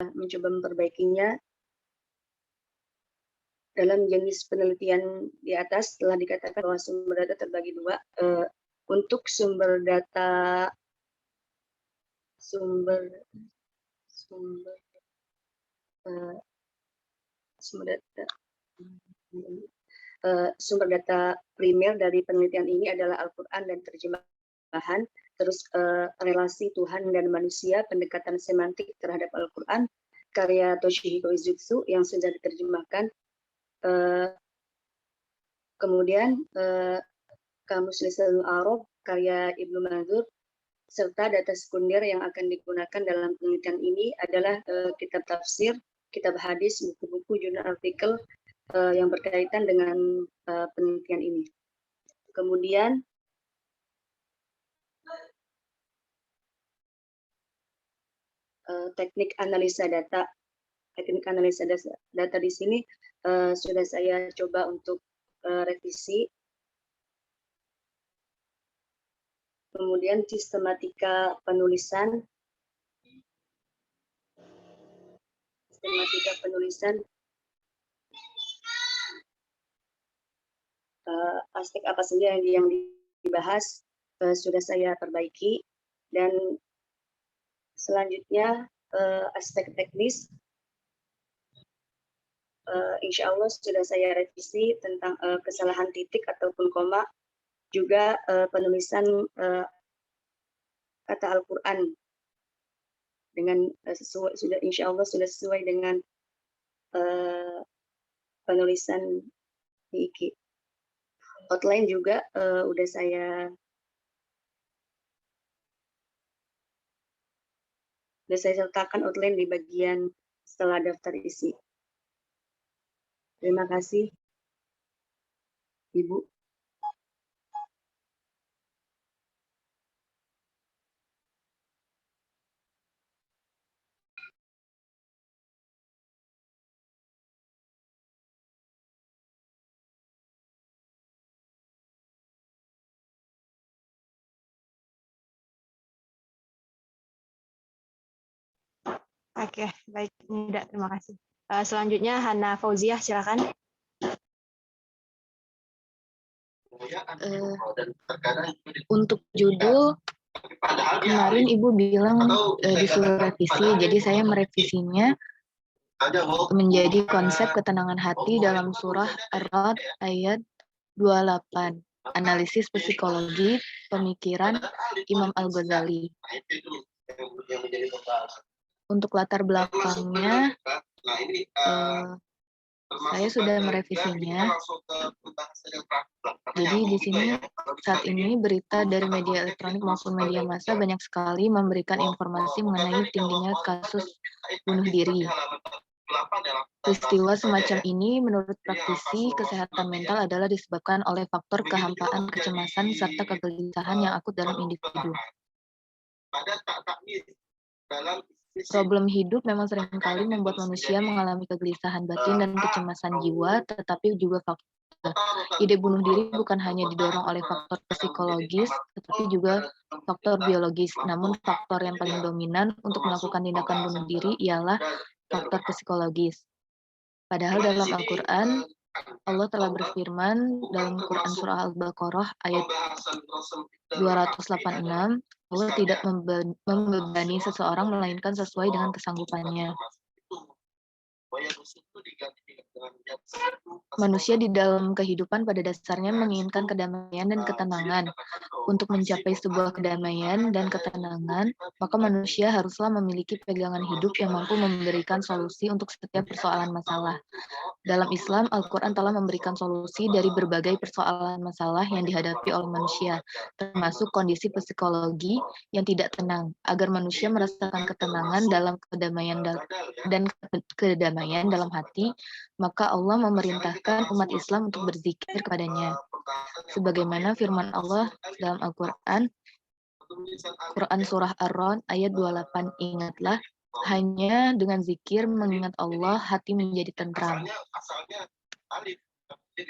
mencoba memperbaikinya. Dalam jenis penelitian di atas telah dikatakan bahwa sumber data terbagi dua. Untuk sumber data sumber data primer dari penelitian ini adalah Al-Quran dan terjemahan, terus relasi Tuhan dan manusia, pendekatan semantik terhadap Al-Quran, karya Toshihiko Izutsu yang sudah diterjemahkan, kemudian Kamus Lisanul Arab karya Ibnu Manzur, serta data sekunder yang akan digunakan dalam penelitian ini adalah kitab tafsir, kitab hadis, buku-buku, jurnal, artikel yang berkaitan dengan penelitian ini. Kemudian teknik analisa data. Teknik analisa data di sini sudah saya coba untuk revisi. Kemudian sistematika penulisan. Aspek apa saja yang dibahas sudah saya perbaiki, dan selanjutnya aspek teknis insya Allah sudah saya revisi tentang kesalahan titik ataupun koma, juga penulisan kata Al-Quran dengan sudah insya Allah sudah sesuai dengan penulisan di IKI. Outline juga udah saya sertakan outline di bagian setelah daftar isi. Terima kasih, Ibu. Oke, baik, Nida, terima kasih. Selanjutnya Hana Fauziah, silakan. Untuk judul, kemarin Ibu bilang disuruh revisi, jadi saya merevisinya menjadi konsep ketenangan hati dalam surah Ar-Ra'd ayat 28, analisis psikologi pemikiran Imam Al-Ghazali. Untuk latar belakangnya, saya sudah merevisinya. Jadi di sini saat ini berita dari media elektronik maupun media massa banyak sekali memberikan informasi mengenai tingginya kasus bunuh diri. Peristiwa semacam ini menurut praktisi kesehatan mental adalah disebabkan oleh faktor kehampaan, kecemasan, serta kegelisahan yang akut dalam individu. Problem hidup memang seringkali membuat manusia mengalami kegelisahan batin dan kecemasan jiwa, tetapi juga faktor ide bunuh diri bukan hanya didorong oleh faktor psikologis, tetapi juga faktor biologis. Namun faktor yang paling dominan untuk melakukan tindakan bunuh diri ialah faktor psikologis. Padahal dalam Al-Quran, Allah telah berfirman dalam Quran Surah Al-Baqarah ayat 286, Allah tidak membebani seseorang melainkan sesuai dengan kesanggupannya. Manusia di dalam kehidupan pada dasarnya menginginkan kedamaian dan ketenangan. Untuk mencapai sebuah kedamaian dan ketenangan, maka manusia haruslah memiliki pegangan hidup yang mampu memberikan solusi untuk setiap persoalan masalah. Dalam Islam, Al-Quran telah memberikan solusi dari berbagai persoalan masalah yang dihadapi oleh manusia, termasuk kondisi psikologi yang tidak tenang, agar manusia merasakan ketenangan dalam kedamaian dan kedamaian dalam hati, maka Allah memerintahkan umat Islam untuk berzikir kepadanya. Sebagaimana firman Allah dalam Al-Quran, Quran Surah Ar-Ra'd ayat 28, ingatlah, hanya dengan zikir mengingat Allah, hati menjadi tentram.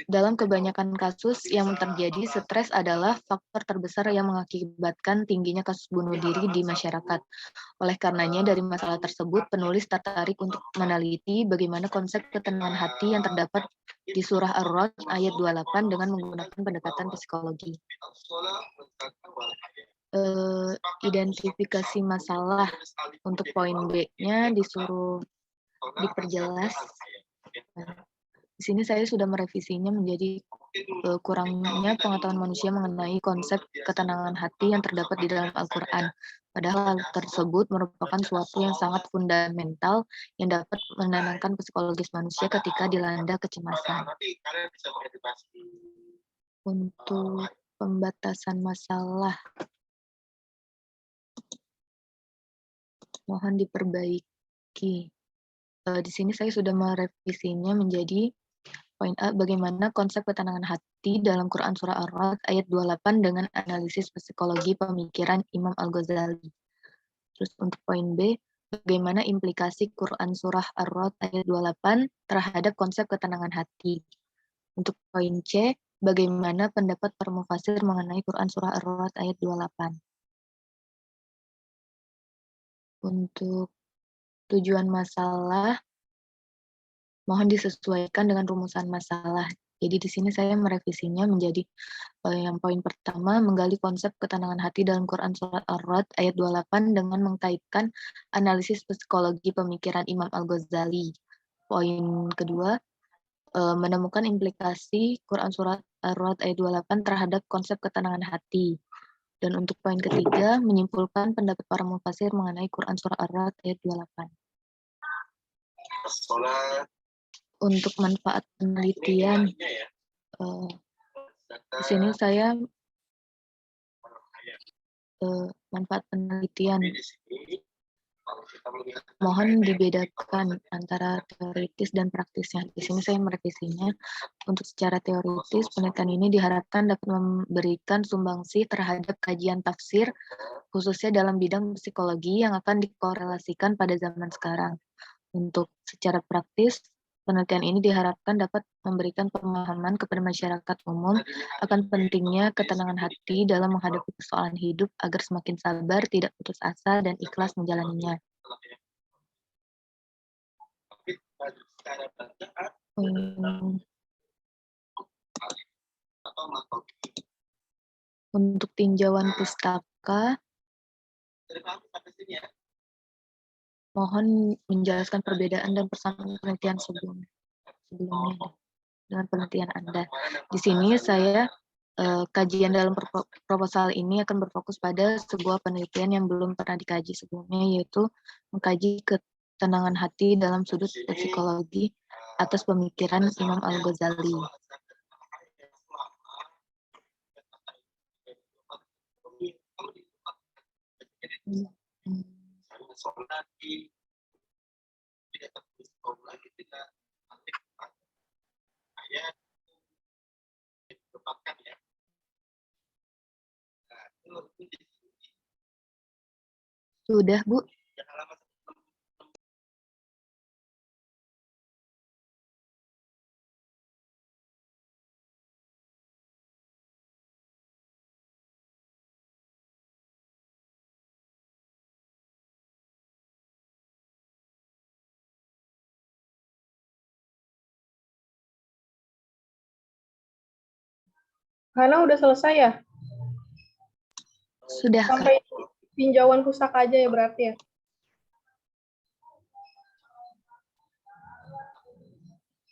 Dalam kebanyakan kasus yang terjadi, stres adalah faktor terbesar yang mengakibatkan tingginya kasus bunuh diri di masyarakat. Oleh karenanya, dari masalah tersebut, penulis tertarik untuk meneliti bagaimana konsep ketenangan hati yang terdapat di Surah Ar-Ra'd ayat 28 dengan menggunakan pendekatan psikologi. Identifikasi masalah. Untuk poin B-nya disuruh diperjelas. Di sini saya sudah merevisinya menjadi kurangnya pengetahuan manusia mengenai konsep ketenangan hati yang terdapat di dalam Al-Quran. Padahal hal tersebut merupakan suatu yang sangat fundamental yang dapat menenangkan psikologis manusia ketika dilanda kecemasan. Untuk pembatasan masalah, mohon diperbaiki. Di sini saya sudah merevisinya menjadi poin A, bagaimana konsep ketenangan hati dalam Quran Surah Ar-Ra'd ayat 28 dengan analisis psikologi pemikiran Imam Al-Ghazali. Terus untuk poin B, bagaimana implikasi Quran Surah Ar-Ra'd ayat 28 terhadap konsep ketenangan hati. Untuk poin C, bagaimana pendapat para mufasir mengenai Quran Surah Ar-Ra'd ayat 28. Untuk tujuan masalah, mohon disesuaikan dengan rumusan masalah. Jadi di sini saya merevisinya menjadi yang poin pertama, menggali konsep ketenangan hati dalam Quran Surat Ar-Ra'd ayat 28 dengan mengkaitkan analisis psikologi pemikiran Imam Al-Ghazali. Poin kedua, menemukan implikasi Quran Surat Ar-Ra'd ayat 28 terhadap konsep ketenangan hati. Dan untuk poin ketiga, menyimpulkan pendapat para mufasir mengenai Quran Surat Ar-Ra'd ayat 28. Untuk manfaat penelitian, di sini saya manfaat penelitian mohon dibedakan antara teoritis dan praktisnya. Di sini saya merevisinya. Untuk secara teoritis, penelitian ini diharapkan dapat memberikan sumbangsi terhadap kajian tafsir, khususnya dalam bidang psikologi yang akan dikorelasikan pada zaman sekarang. Untuk secara praktis, penelitian ini diharapkan dapat memberikan pemahaman kepada masyarakat umum akan pentingnya ketenangan hati dalam menghadapi persoalan hidup agar semakin sabar, tidak putus asa, dan ikhlas menjalaninya. Untuk tinjauan pustaka, mohon menjelaskan perbedaan dan persamaan penelitian sebelumnya dengan penelitian Anda. Di sini saya kajian dalam proposal ini akan berfokus pada sebuah penelitian yang belum pernah dikaji sebelumnya, yaitu mengkaji ketenangan hati dalam sudut psikologi atas pemikiran Imam Al-Ghazali. Sudah, Bu. Hana udah selesai ya? Sudah, sampai Kak. Tinjauan pustaka aja ya berarti ya?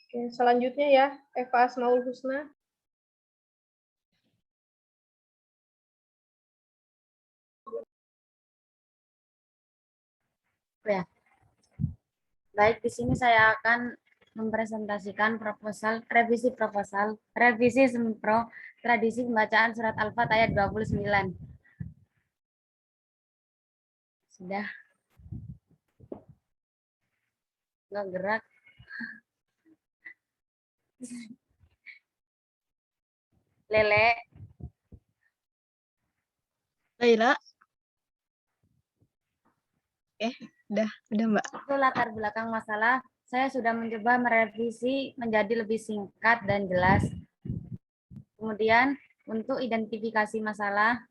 Oke, selanjutnya ya, Eva Asmaul Husna. Ya. Baik, di sini saya akan mempresentasikan revisi Sempro tradisi pembacaan surat Al-Fat ayat 29. Sudah. Nggak gerak. Lele. Laila. Udah Mbak. Untuk latar belakang masalah, saya sudah mencoba merevisi menjadi lebih singkat dan jelas. Kemudian untuk identifikasi masalah,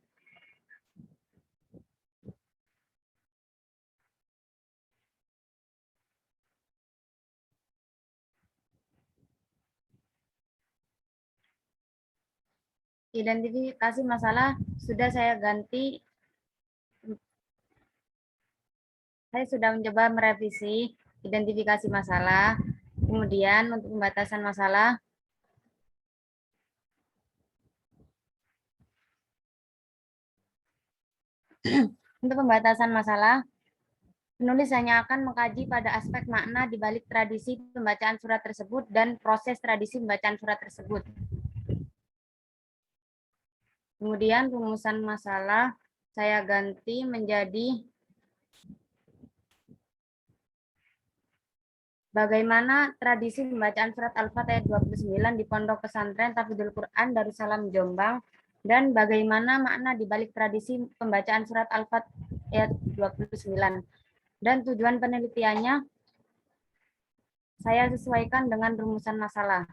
sudah saya ganti. Saya sudah mencoba merevisi identifikasi masalah. Kemudian untuk pembatasan masalah, penulis hanya akan mengkaji pada aspek makna di balik tradisi pembacaan surat tersebut dan proses tradisi pembacaan surat tersebut. Kemudian rumusan masalah saya ganti menjadi bagaimana tradisi pembacaan surat Al-Fatihah ayat 29 di Pondok Pesantren Tahfidzul Quran Darussalam Jombang dan bagaimana makna di balik tradisi pembacaan surat Al-Fatihah ayat 29. Dan tujuan penelitiannya saya sesuaikan dengan rumusan masalah.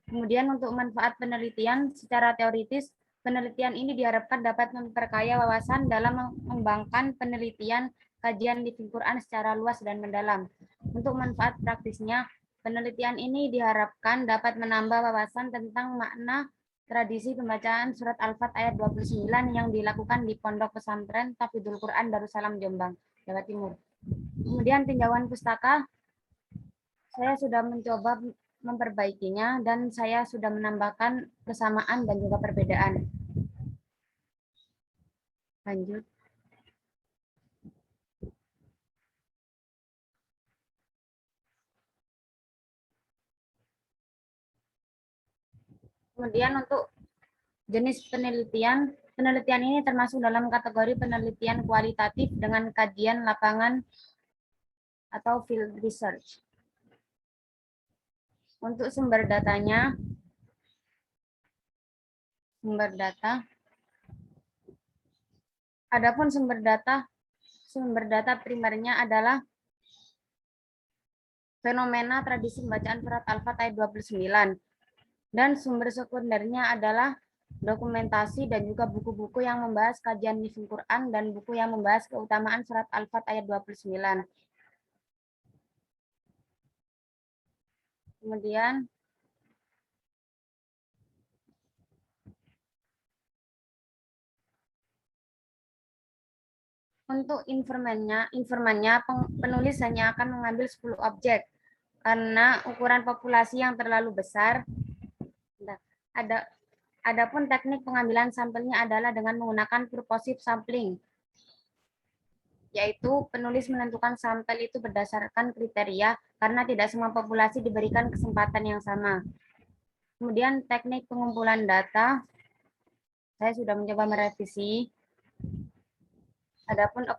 Kemudian untuk manfaat penelitian secara teoritis, penelitian ini diharapkan dapat memperkaya wawasan dalam mengembangkan penelitian kajian living Quran secara luas dan mendalam. Untuk manfaat praktisnya, penelitian ini diharapkan dapat menambah wawasan tentang makna tradisi pembacaan surat Al-Fatihah ayat 29 yang dilakukan di Pondok Pesantren Tahfidzul Quran Darussalam Jombang, Jawa Timur. Kemudian tinjauan pustaka, saya sudah mencoba memperbaikinya dan saya sudah menambahkan kesamaan dan juga perbedaan. Lanjut. Kemudian untuk jenis penelitian ini termasuk dalam kategori penelitian kualitatif dengan kajian lapangan atau field research. Untuk sumber datanya, adapun sumber data primernya adalah fenomena tradisi pembacaan surat Al-Fatihah ayat 29. Dan sumber sekundernya adalah dokumentasi dan juga buku-buku yang membahas kajian living Quran dan buku yang membahas keutamaan surat Al-Fatihah ayat 29. Kemudian untuk informannya penulis hanya akan mengambil 10 objek karena ukuran populasi yang terlalu besar. Adapun teknik pengambilan sampelnya adalah dengan menggunakan purposive sampling, yaitu penulis menentukan sampel itu berdasarkan kriteria karena tidak semua populasi diberikan kesempatan yang sama. Kemudian teknik pengumpulan data, saya sudah mencoba merevisi. Adapun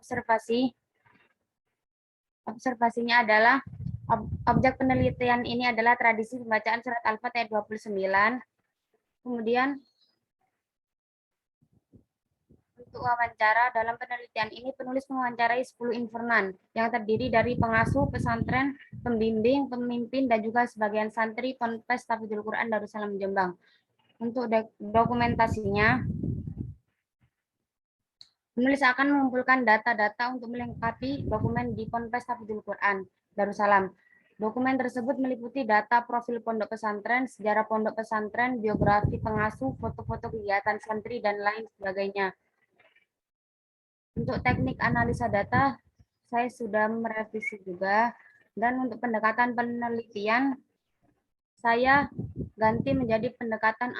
observasinya adalah objek penelitian ini adalah tradisi pembacaan surat Al-Fatihah ayat 29. Kemudian untuk wawancara, dalam penelitian ini penulis mewawancarai 10 informan yang terdiri dari pengasuh pesantren, pembimbing, pemimpin, dan juga sebagian santri Ponpes Tahfidzul Quran Darussalam Jombang. Untuk dokumentasinya, penulis akan mengumpulkan data-data untuk melengkapi dokumen di Ponpes Tahfidzul Quran Darussalam. Dokumen tersebut meliputi data profil pondok pesantren, sejarah pondok pesantren, biografi pengasuh, foto-foto kegiatan santri, dan lain sebagainya. Untuk teknik analisa data, saya sudah merevisi juga. Dan untuk pendekatan penelitian, saya ganti menjadi pendekatan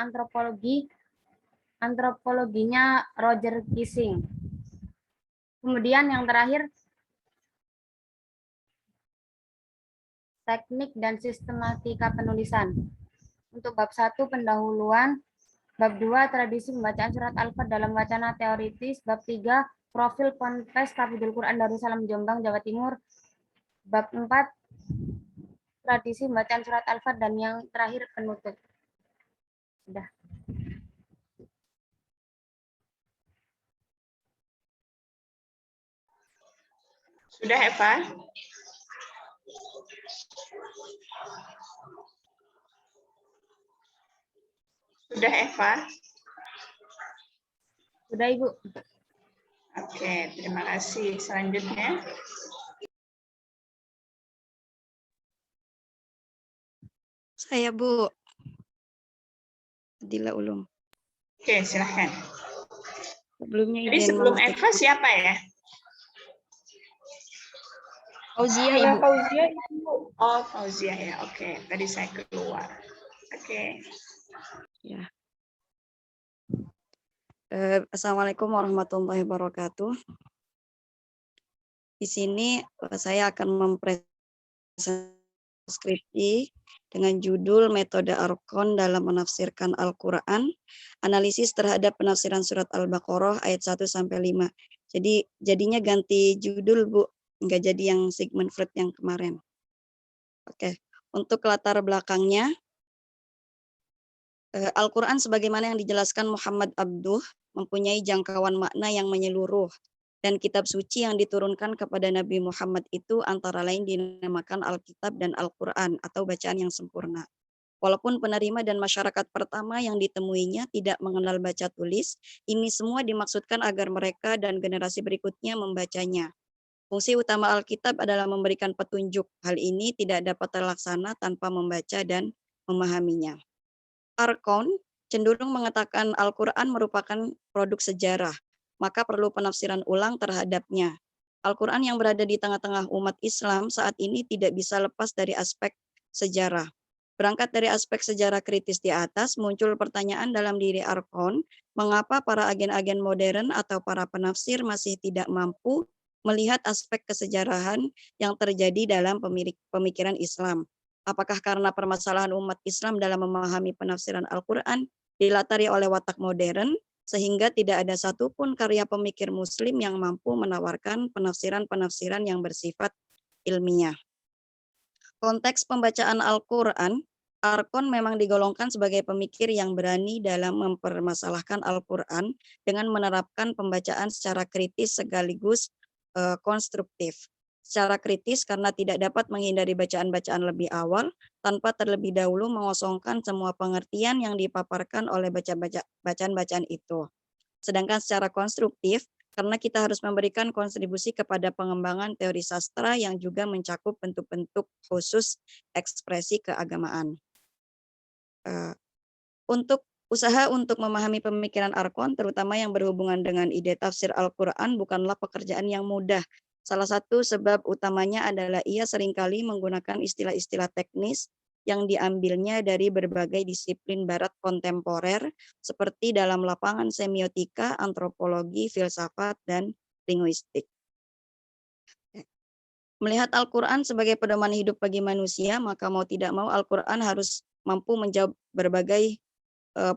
antropologinya Roger Kissing. Kemudian yang terakhir, teknik dan sistematika penulisan. Untuk bab 1 pendahuluan, bab 2 tradisi pembacaan surat Al-Fatihah dalam wacana teoritis, bab 3 profil Ponpes Tahfidzul Quran Darussalam Jombang Jawa Timur, bab 4 tradisi pembacaan surat Al-Fatihah, dan yang terakhir penutup. Sudah. Sudah, Eva? Sudah, Eva? Sudah, Ibu. Oke, terima kasih. Selanjutnya. Saya Bu. Adila Ulum. Oke, silahkan. Sebelumnya Jadi izin sebelum memastikan. Eva siapa ya? Fauziah, Hana Ibu. Fauzia, Ibu. Oh, Fauzia ya. Oke, tadi saya keluar. Oke. Ya. Assalamualaikum warahmatullahi wabarakatuh. Di sini saya akan mempresentasikan skripsi dengan judul Metode Arkon dalam Menafsirkan Al-Quran, Analisis terhadap Penafsiran Surat Al-Baqarah ayat 1 sampai 5. Jadi jadinya ganti judul, Bu. Enggak jadi yang Sigmund Freud yang kemarin. Oke. Untuk latar belakangnya, Al-Quran sebagaimana yang dijelaskan Muhammad Abduh mempunyai jangkauan makna yang menyeluruh, dan kitab suci yang diturunkan kepada Nabi Muhammad itu antara lain dinamakan Alkitab dan Al-Quran atau bacaan yang sempurna. Walaupun penerima dan masyarakat pertama yang ditemuinya tidak mengenal baca tulis, ini semua dimaksudkan agar mereka dan generasi berikutnya membacanya. Fungsi utama Alkitab adalah memberikan petunjuk. Hal ini tidak dapat terlaksana tanpa membaca dan memahaminya. Arkon cenderung mengatakan Al-Quran merupakan produk sejarah, maka perlu penafsiran ulang terhadapnya. Al-Quran yang berada di tengah-tengah umat Islam saat ini tidak bisa lepas dari aspek sejarah. Berangkat dari aspek sejarah kritis di atas, muncul pertanyaan dalam diri Arkon, mengapa para agen-agen modern atau para penafsir masih tidak mampu melihat aspek kesejarahan yang terjadi dalam pemikiran Islam. Apakah karena permasalahan umat Islam dalam memahami penafsiran Al-Quran dilatari oleh watak modern, sehingga tidak ada satupun karya pemikir Muslim yang mampu menawarkan penafsiran-penafsiran yang bersifat ilmiah. Konteks pembacaan Al-Quran, Arkon memang digolongkan sebagai pemikir yang berani dalam mempermasalahkan Al-Quran dengan menerapkan pembacaan secara kritis sekaligus konstruktif. Secara kritis karena tidak dapat menghindari bacaan-bacaan lebih awal tanpa terlebih dahulu mengosongkan semua pengertian yang dipaparkan oleh bacaan-bacaan itu. Sedangkan secara konstruktif karena kita harus memberikan kontribusi kepada pengembangan teori sastra yang juga mencakup bentuk-bentuk khusus ekspresi keagamaan. Untuk usaha untuk memahami pemikiran Arkon, terutama yang berhubungan dengan ide tafsir Al-Quran, bukanlah pekerjaan yang mudah. Salah satu sebab utamanya adalah ia seringkali menggunakan istilah-istilah teknis yang diambilnya dari berbagai disiplin barat kontemporer, seperti dalam lapangan semiotika, antropologi, filsafat, dan linguistik. Melihat Al-Quran sebagai pedoman hidup bagi manusia, maka mau tidak mau Al-Quran harus mampu menjawab berbagai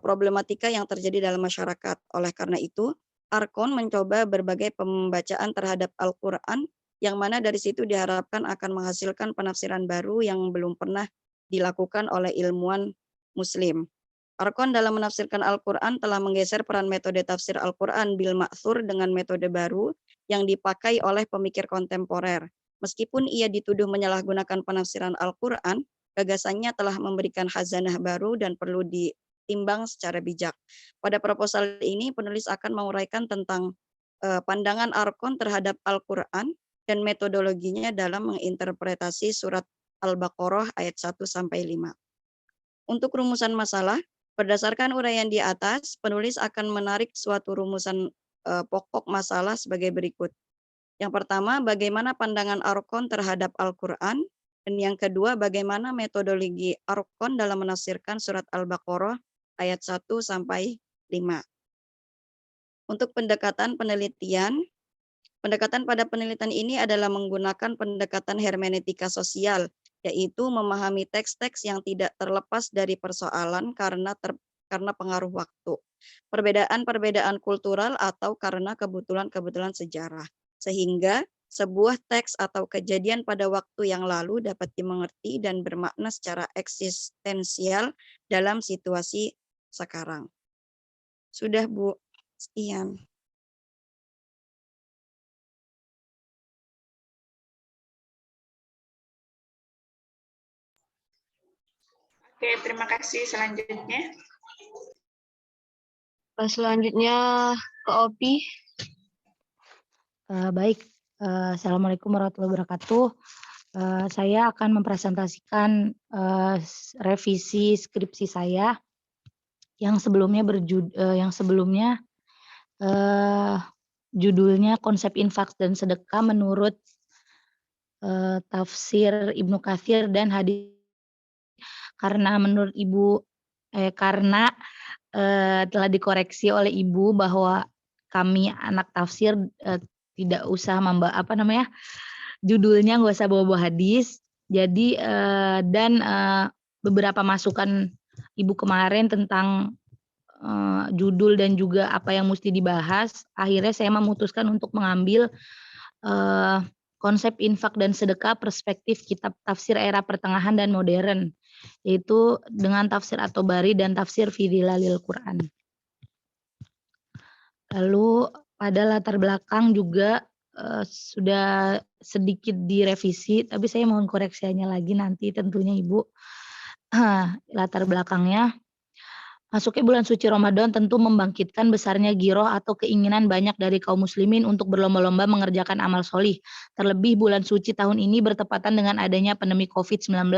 problematika yang terjadi dalam masyarakat. Oleh karena itu, Arkon mencoba berbagai pembacaan terhadap Al-Quran, yang mana dari situ diharapkan akan menghasilkan penafsiran baru yang belum pernah dilakukan oleh ilmuwan Muslim. Arkon dalam menafsirkan Al-Quran telah menggeser peran metode tafsir Al-Quran bil ma'thur dengan metode baru yang dipakai oleh pemikir kontemporer. Meskipun ia dituduh menyalahgunakan penafsiran Al-Quran, gagasannya telah memberikan khazanah baru dan perlu ditimbang secara bijak. Pada proposal ini, penulis akan menguraikan tentang pandangan Arkon terhadap Al-Quran dan metodologinya dalam menginterpretasi surat Al-Baqarah ayat 1-5. Untuk rumusan masalah, berdasarkan uraian di atas, penulis akan menarik suatu rumusan pokok masalah sebagai berikut. Yang pertama, bagaimana pandangan Arkon terhadap Al-Quran, dan yang kedua, bagaimana metodologi Arkon dalam menafsirkan surat Al-Baqarah ayat 1-5. Untuk pendekatan pada penelitian ini adalah menggunakan pendekatan hermeneutika sosial, yaitu memahami teks-teks yang tidak terlepas dari persoalan karena pengaruh waktu, perbedaan-perbedaan kultural atau karena kebetulan-kebetulan sejarah, sehingga sebuah teks atau kejadian pada waktu yang lalu dapat dimengerti dan bermakna secara eksistensial dalam situasi sekarang. Sudah, Bu. Sekian. Oke, terima kasih. Selanjutnya. Selanjutnya ke Opi. Baik, Assalamualaikum warahmatullahi wabarakatuh. Saya akan mempresentasikan revisi skripsi saya yang sebelumnya judulnya konsep infak dan sedekah menurut tafsir Ibnu Katsir dan hadis. Karena menurut karena telah dikoreksi oleh Ibu bahwa kami anak tafsir tidak usah judulnya nggak usah bawa-bawa hadis. Jadi dan beberapa masukan Ibu kemarin tentang judul dan juga apa yang mesti dibahas, akhirnya saya memutuskan untuk mengambil konsep infak dan sedekah perspektif kitab tafsir era pertengahan dan modern, yaitu dengan tafsir At-Tabari dan tafsir Fi Dhilalil Quran. Lalu pada latar belakang juga sudah sedikit direvisi, tapi saya mohon koreksinya lagi nanti tentunya Ibu. Latar belakangnya, masuknya bulan suci Ramadan tentu membangkitkan besarnya giroh atau keinginan banyak dari kaum muslimin untuk berlomba-lomba mengerjakan amal solih. Terlebih bulan suci tahun ini bertepatan dengan adanya pandemi COVID-19.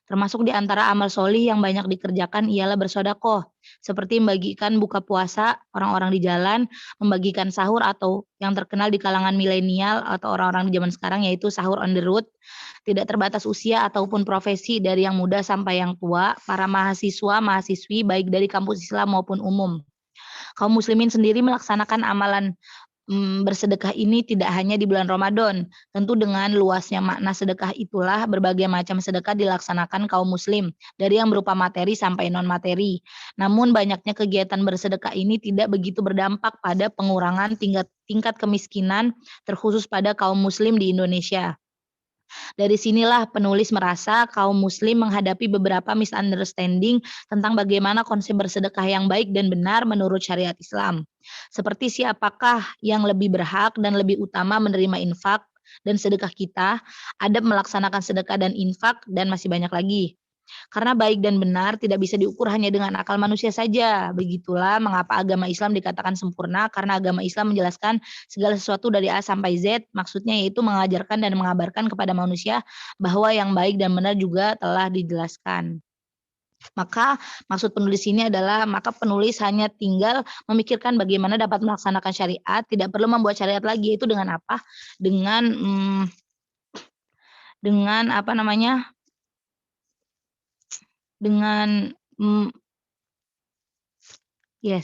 Termasuk di antara amal solih yang banyak dikerjakan ialah bersedekah, seperti membagikan buka puasa orang-orang di jalan, membagikan sahur atau yang terkenal di kalangan milenial atau orang-orang di zaman sekarang yaitu sahur on the road. Tidak terbatas usia ataupun profesi, dari yang muda sampai yang tua, para mahasiswa, mahasiswi baik dari kampus Islam maupun umum. Kaum muslimin sendiri melaksanakan amalan bersedekah ini tidak hanya di bulan Ramadan. Tentu dengan luasnya makna sedekah itulah berbagai macam sedekah dilaksanakan kaum muslim, dari yang berupa materi sampai non-materi. Namun banyaknya kegiatan bersedekah ini tidak begitu berdampak pada pengurangan tingkat kemiskinan, terkhusus pada kaum muslim di Indonesia. Dari sinilah penulis merasa kaum muslim menghadapi beberapa misunderstanding tentang bagaimana konsep bersedekah yang baik dan benar menurut syariat Islam. Seperti siapakah yang lebih berhak dan lebih utama menerima infak dan sedekah kita, adab melaksanakan sedekah dan infak, dan masih banyak lagi. Karena baik dan benar tidak bisa diukur hanya dengan akal manusia saja. Begitulah mengapa agama Islam dikatakan sempurna, karena agama Islam menjelaskan segala sesuatu dari A sampai Z, maksudnya yaitu mengajarkan dan mengabarkan kepada manusia bahwa yang baik dan benar juga telah dijelaskan. Maka maksud penulis ini adalah maka penulis hanya tinggal memikirkan bagaimana dapat melaksanakan syariat, tidak perlu membuat syariat lagi. Itu dengan apa? Dengan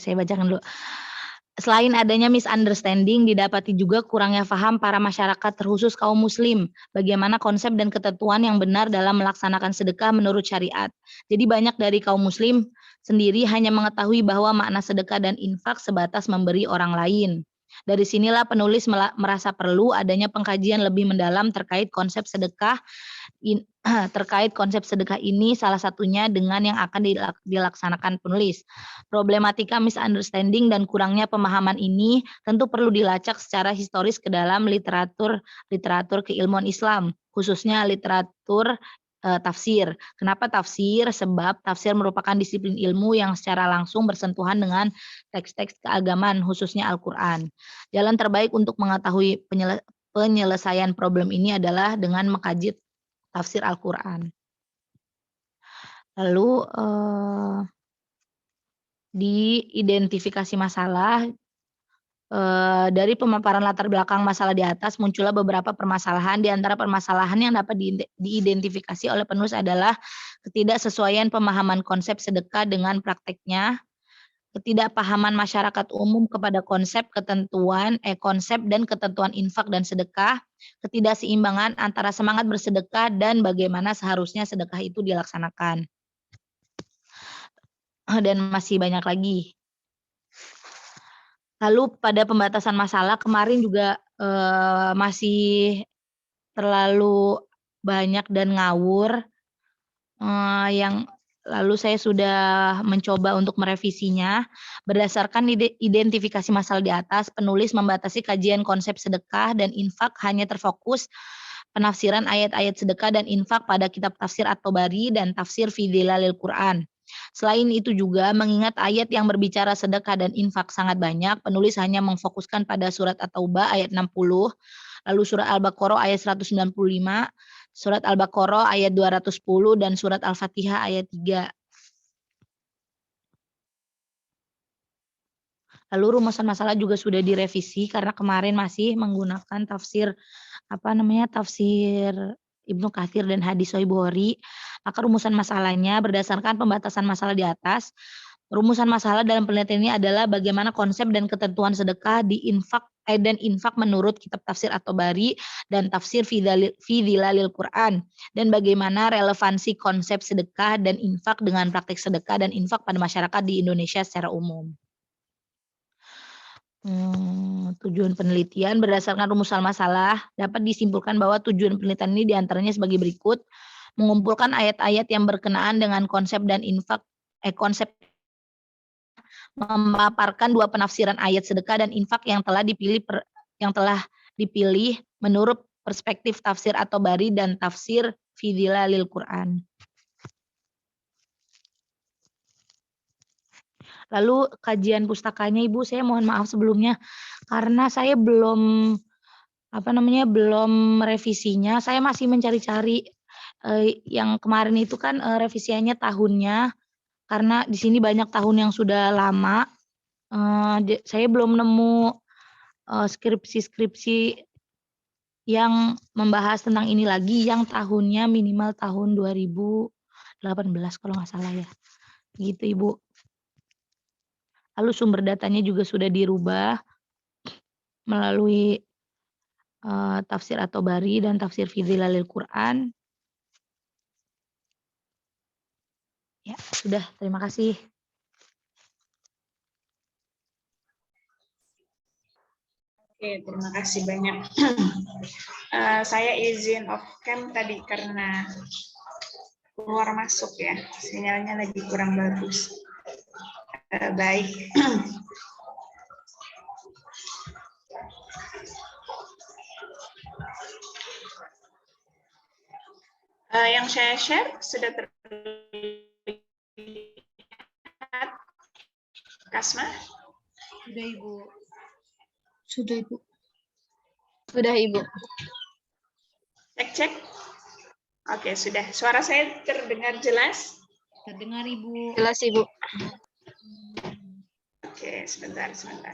saya bacakan dulu. Selain adanya misunderstanding, didapati juga kurangnya paham para masyarakat terkhusus kaum muslim bagaimana konsep dan ketentuan yang benar dalam melaksanakan sedekah menurut syariat. Jadi banyak dari kaum muslim sendiri hanya mengetahui bahwa makna sedekah dan infak sebatas memberi orang lain. Dari sinilah penulis merasa perlu adanya pengkajian lebih mendalam terkait konsep sedekah ini, salah satunya dengan yang akan dilaksanakan penulis. Problematika misunderstanding dan kurangnya pemahaman ini tentu perlu dilacak secara historis ke dalam literatur keilmuan Islam, khususnya literatur tafsir. Kenapa tafsir? Sebab tafsir merupakan disiplin ilmu yang secara langsung bersentuhan dengan teks-teks keagamaan, khususnya Al-Quran. Jalan terbaik untuk mengetahui penyelesaian problem ini adalah dengan mengkaji tafsir Al-Quran. Lalu di identifikasi masalah, dari pemaparan latar belakang masalah di atas muncullah beberapa permasalahan. Di antara permasalahan yang dapat diidentifikasi oleh penulis adalah ketidaksesuaian pemahaman konsep sedekah dengan prakteknya, ketidakpahaman masyarakat umum kepada konsep dan ketentuan infak dan sedekah, ketidakseimbangan antara semangat bersedekah dan bagaimana seharusnya sedekah itu dilaksanakan. Dan masih banyak lagi. Lalu pada pembatasan masalah kemarin juga masih terlalu banyak dan ngawur, yang lalu saya sudah mencoba untuk merevisinya. Berdasarkan identifikasi masalah di atas, penulis membatasi kajian konsep sedekah dan infak hanya terfokus penafsiran ayat-ayat sedekah dan infak pada kitab tafsir At-Tabari dan tafsir fi Dhilalil Quran. Selain itu juga mengingat ayat yang berbicara sedekah dan infak sangat banyak, penulis hanya memfokuskan pada surat At-Taubah ayat 60, lalu surat Al-Baqarah ayat 195, surat Al-Baqarah ayat 210, dan surat Al-Fatihah ayat 3. Lalu rumusan masalah juga sudah direvisi karena kemarin masih menggunakan tafsir tafsir Ibnu Katsir dan hadis Sahih Bukhari. Maka rumusan masalahnya berdasarkan pembatasan masalah di atas. Rumusan masalah dalam penelitian ini adalah bagaimana konsep dan ketentuan sedekah di infak menurut kitab tafsir At-Tabari dan tafsir fi Dhilalil Quran, dan bagaimana relevansi konsep sedekah dan infak dengan praktik sedekah dan infak pada masyarakat di Indonesia secara umum. Tujuan penelitian berdasarkan rumusan masalah dapat disimpulkan bahwa tujuan penelitian ini diantaranya sebagai berikut: mengumpulkan ayat-ayat yang berkenaan dengan konsep dan infak, memaparkan dua penafsiran ayat sedekah dan infak yang telah dipilih menurut perspektif tafsir At-Tabari dan tafsir fi Dhilalil Quran. Lalu kajian pustakanya Ibu, saya mohon maaf sebelumnya karena saya belum merevisinya. Saya masih mencari-cari yang kemarin itu kan revisiannya tahunnya, karena di sini banyak tahun yang sudah lama. Saya belum nemu skripsi-skripsi yang membahas tentang ini lagi yang tahunnya minimal tahun 2018 kalau nggak salah ya. Gitu Ibu. Lalu sumber datanya juga sudah dirubah melalui tafsir At-Tabari dan tafsir fi Dhilalil Quran. Ya, sudah. Terima kasih. Oke, terima kasih banyak. Saya izin off cam tadi karena keluar masuk ya, sinyalnya lagi kurang bagus. Baik. Yang saya share sudah terlihat, Kasma? Sudah Ibu. Sudah Ibu. Sudah Ibu. Cek. Oke, sudah. Suara saya terdengar jelas? Terdengar Ibu. Jelas Ibu. Oke, sebentar. Sebentar.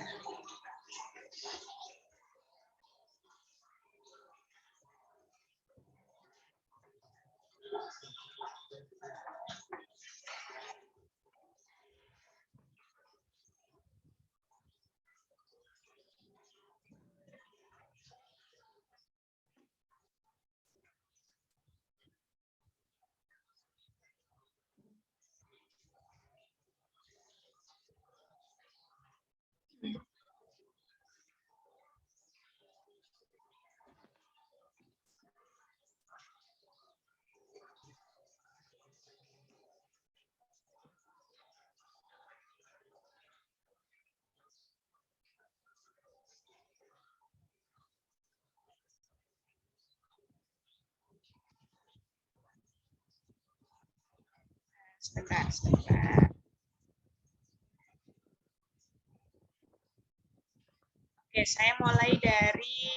Oke, saya mulai dari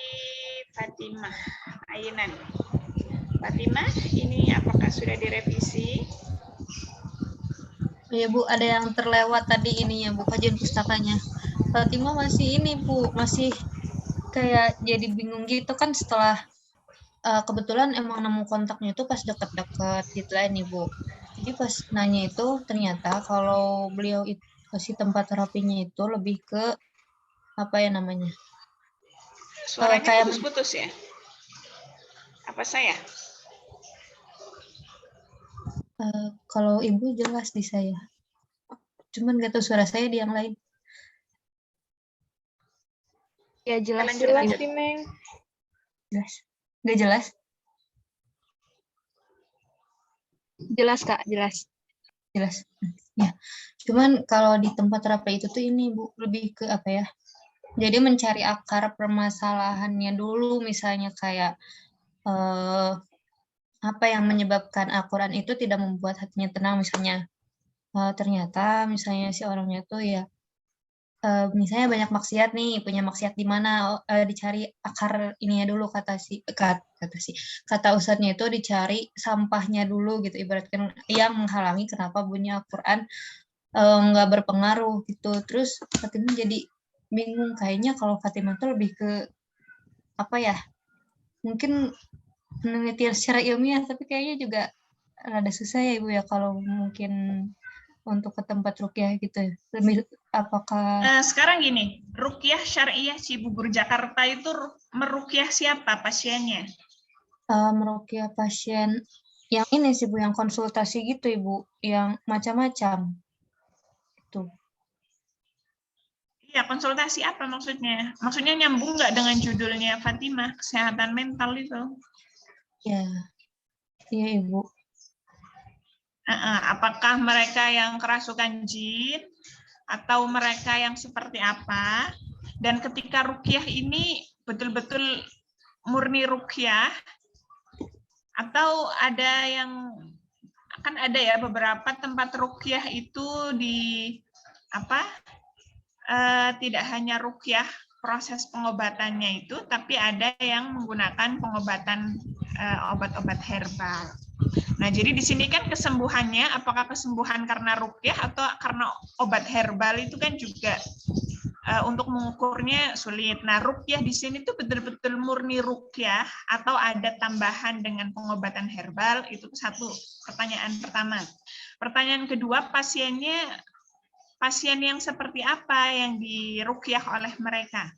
Fatimah Ainan. Fatimah, ini apakah sudah direvisi? Ya Bu, ada yang terlewat tadi ini ya Bu, kajian pustakanya. Fatimah masih ini Bu, masih kayak jadi bingung gitu kan setelah kebetulan emang nemu kontaknya itu pas deket-deket deadline nih Bu. Jadi pas nanya itu ternyata kalau beliau itu kasih tempat terapinya itu lebih ke apa ya namanya? Suaranya kayak putus-putus ya? Apa saya? kalau Ibu jelas di saya. Cuman gak tahu suara saya di yang lain. Ya jelas. Jelas sih, Neng. Jelas. Gak jelas? Jelas Kak, jelas. Jelas. Ya. Cuman kalau di tempat terapi itu tuh ini Bu, lebih ke apa ya? Jadi mencari akar permasalahannya dulu, misalnya kayak apa yang menyebabkan Al-Quran itu tidak membuat hatinya tenang, misalnya ternyata misalnya si orangnya tuh ya misalnya banyak maksiat nih, punya maksiat di mana, dicari akar ininya dulu, kata ustadznya itu dicari sampahnya dulu gitu, ibaratkan yang menghalangi kenapa bunyi Al-Quran nggak berpengaruh gitu. Terus Fatimah jadi bingung, kayaknya kalau Fatimah tuh lebih ke apa ya, mungkin penelitian secara ilmiah, tapi kayaknya juga rada susah ya Ibu ya kalau mungkin untuk ke tempat ruqyah gitu. Lebih apakah Sekarang gini, ruqyah syariah Cibubur Jakarta itu meruqyah siapa pasiennya? meruqyah pasien yang ini sih Bu, yang konsultasi gitu Ibu, yang macam-macam. Tuh. Iya, konsultasi apa maksudnya? Maksudnya nyambung nggak dengan judulnya Fatimah, kesehatan mental itu? Ya, iya Ibu. Apakah mereka yang kerasukan jin atau mereka yang seperti apa? Dan ketika ruqyah ini betul-betul murni ruqyah atau ada yang kan ada ya beberapa tempat ruqyah itu di apa? Tidak hanya ruqyah proses pengobatannya itu, tapi ada yang menggunakan pengobatan obat-obat herbal. Nah, jadi di sini kan kesembuhannya, apakah kesembuhan karena ruqyah atau karena obat herbal itu kan juga untuk mengukurnya sulit. Nah, ruqyah di sini tuh betul-betul murni ruqyah atau ada tambahan dengan pengobatan herbal, itu satu pertanyaan pertama. Pertanyaan kedua, pasien yang seperti apa yang diruqyah oleh mereka?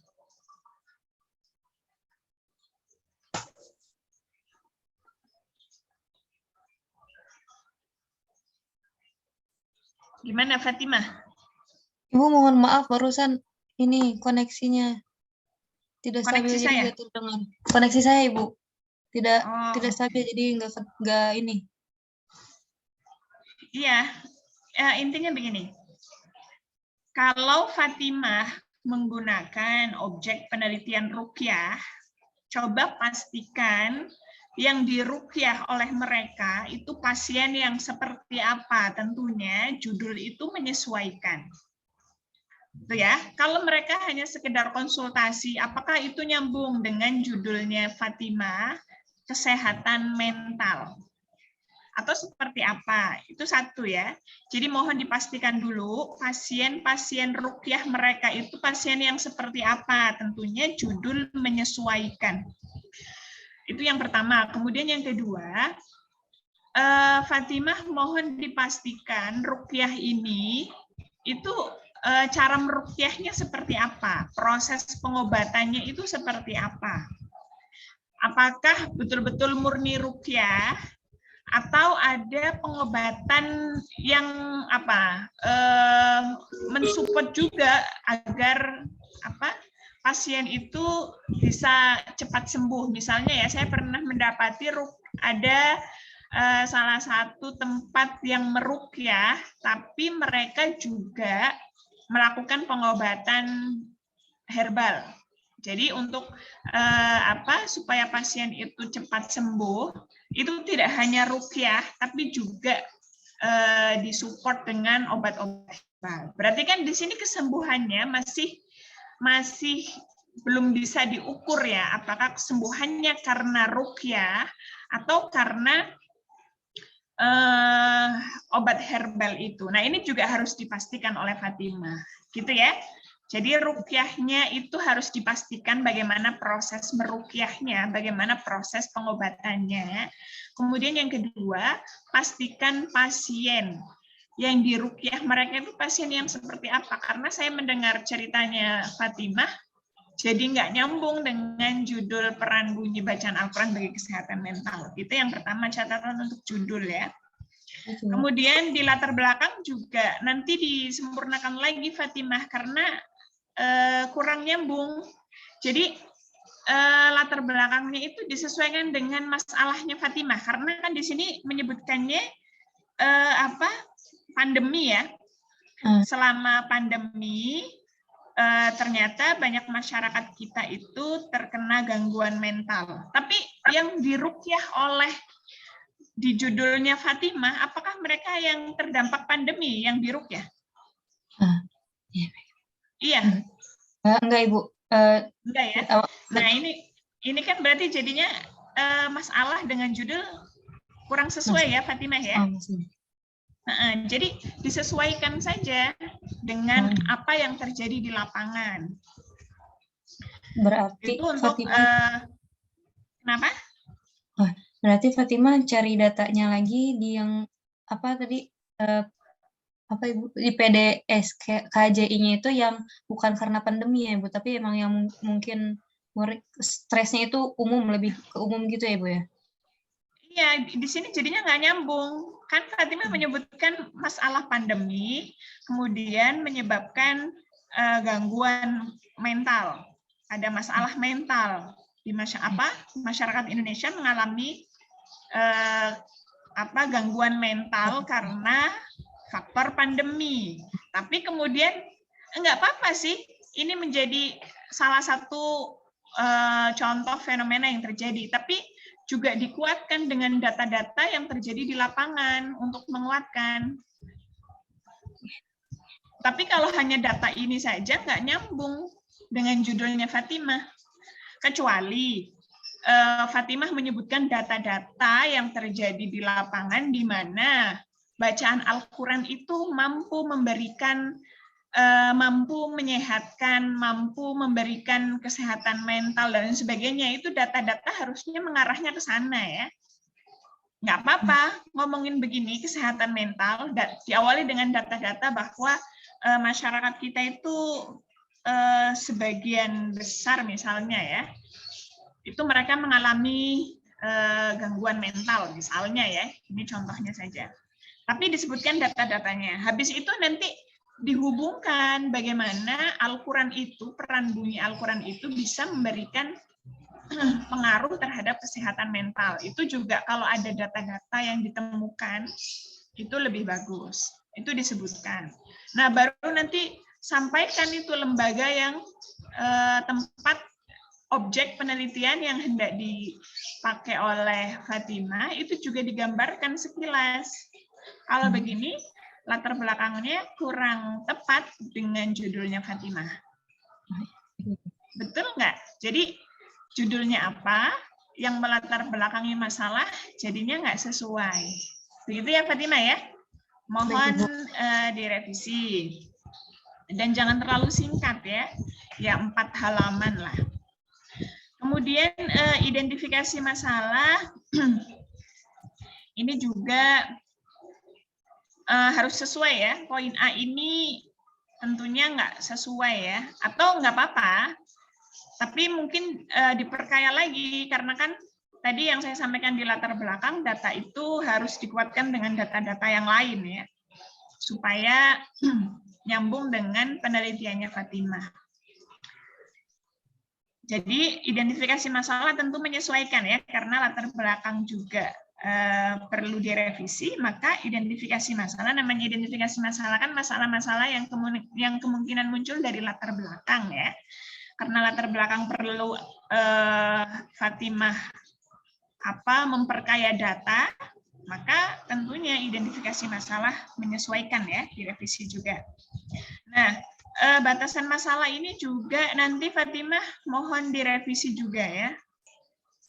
Gimana Fatimah? Ibu mohon maaf barusan ini koneksinya tidak Koneksi stabil, jadi saya? nggak terdengar. Koneksi saya Ibu tidak Oh, stabil, jadi nggak ini. iya, intinya begini. Kalau Fatimah menggunakan objek penelitian ruqyah, coba pastikan yang diruqyah oleh mereka itu pasien yang seperti apa. Tentunya judul itu menyesuaikan. Itu ya. Kalau mereka hanya sekedar konsultasi, apakah itu nyambung dengan judulnya Fatimah, kesehatan mental? Atau seperti apa? Itu satu ya. Jadi mohon dipastikan dulu pasien-pasien ruqyah mereka itu pasien yang seperti apa. Tentunya judul menyesuaikan. Itu yang pertama. Kemudian yang kedua, Fatimah mohon dipastikan ruqyah ini itu cara meruqyahnya seperti apa? Proses pengobatannya itu seperti apa? Apakah betul-betul murni ruqyah atau ada pengobatan yang mensupport juga agar pasien itu bisa cepat sembuh. Misalnya ya, saya pernah mendapati ada salah satu tempat yang meruqyah, tapi mereka juga melakukan pengobatan herbal. Jadi untuk supaya pasien itu cepat sembuh, itu tidak hanya ruqyah, tapi juga disupport dengan obat-obat herbal. Berarti kan di sini kesembuhannya masih belum bisa diukur ya, apakah kesembuhannya karena ruqyah atau karena obat herbal itu. Nah, ini juga harus dipastikan oleh Fatimah, gitu ya. Jadi ruqyahnya itu harus dipastikan bagaimana proses meruqyahnya, bagaimana proses pengobatannya. Kemudian yang kedua, pastikan pasien yang diruqyah mereka itu pasien yang seperti apa. Karena saya mendengar ceritanya Fatimah, jadi nggak nyambung dengan judul peran bunyi bacaan Al-Quran bagi kesehatan mental. Itu yang pertama, catatan untuk judul ya. Kemudian di latar belakang juga nanti disempurnakan lagi Fatimah, karena kurang nyambung. Jadi latar belakangnya itu disesuaikan dengan masalahnya Fatimah, karena kan di sini menyebutkannya pandemi ya. Selama pandemi ternyata banyak masyarakat kita itu terkena gangguan mental. Tapi yang diruqyah oleh di judulnya Fatimah, apakah mereka yang terdampak pandemi yang diruqyah? Iya. Enggak, Ibu. Enggak ya. Nah, ini kan berarti jadinya masalah dengan judul kurang sesuai ya, Fatimah ya. Jadi disesuaikan saja dengan apa yang terjadi di lapangan. Berarti itu untuk Fatimah, kenapa? Berarti Fatimah cari datanya lagi di yang apa tadi, apa Ibu, di PDS KJI-nya itu yang bukan karena pandemi ya Ibu, tapi emang yang mungkin stresnya itu lebih ke umum gitu ya Ibu ya? Iya, di sini jadinya nggak nyambung. Kan Fatimah menyebutkan masalah pandemi, kemudian menyebabkan gangguan mental. Ada masalah mental di masyarakat Indonesia mengalami gangguan mental karena faktor pandemi. Tapi kemudian enggak apa-apa sih, ini menjadi salah satu contoh fenomena yang terjadi. Tapi juga dikuatkan dengan data-data yang terjadi di lapangan untuk menguatkan. Tapi kalau hanya data ini saja nggak nyambung dengan judulnya Fatimah. Kecuali Fatimah menyebutkan data-data yang terjadi di lapangan di mana bacaan Al-Quran itu mampu memberikan, mampu menyehatkan, mampu memberikan kesehatan mental dan sebagainya. Itu data-data harusnya mengarahnya ke sana ya. Nggak apa-apa ngomongin begini kesehatan mental, diawali dengan data-data bahwa masyarakat kita itu sebagian besar misalnya ya, itu mereka mengalami gangguan mental misalnya ya, ini contohnya saja. Tapi disebutkan data-datanya. Habis itu nanti dihubungkan bagaimana Al-Quran itu, peran bunyi Al-Quran itu bisa memberikan pengaruh terhadap kesehatan mental. Itu juga kalau ada data-data yang ditemukan, itu lebih bagus. Itu disebutkan. Nah, baru nanti sampaikan itu lembaga yang tempat objek penelitian yang hendak dipakai oleh Fatimah, itu juga digambarkan sekilas. Kalau begini, latar belakangnya kurang tepat dengan judulnya Fatimah. Betul nggak? Jadi judulnya apa, yang melatar belakangi masalah, jadinya nggak sesuai. Begitu ya Fatimah ya? Mohon direvisi. Dan jangan terlalu singkat ya 4 halaman lah. Kemudian identifikasi masalah, ini juga harus sesuai ya. Poin A ini tentunya nggak sesuai ya, atau nggak apa-apa, tapi mungkin diperkaya lagi, karena kan tadi yang saya sampaikan di latar belakang, data itu harus dikuatkan dengan data-data yang lain ya, supaya nyambung dengan penelitiannya Fatimah. Jadi identifikasi masalah tentu menyesuaikan ya, karena latar belakang juga perlu direvisi, maka identifikasi masalah, namanya identifikasi masalah kan masalah-masalah yang kemungkinan muncul dari latar belakang ya. Karena latar belakang perlu Fatimah memperkaya data, maka tentunya identifikasi masalah menyesuaikan ya, direvisi juga. Nah, batasan masalah ini juga nanti Fatimah mohon direvisi juga ya.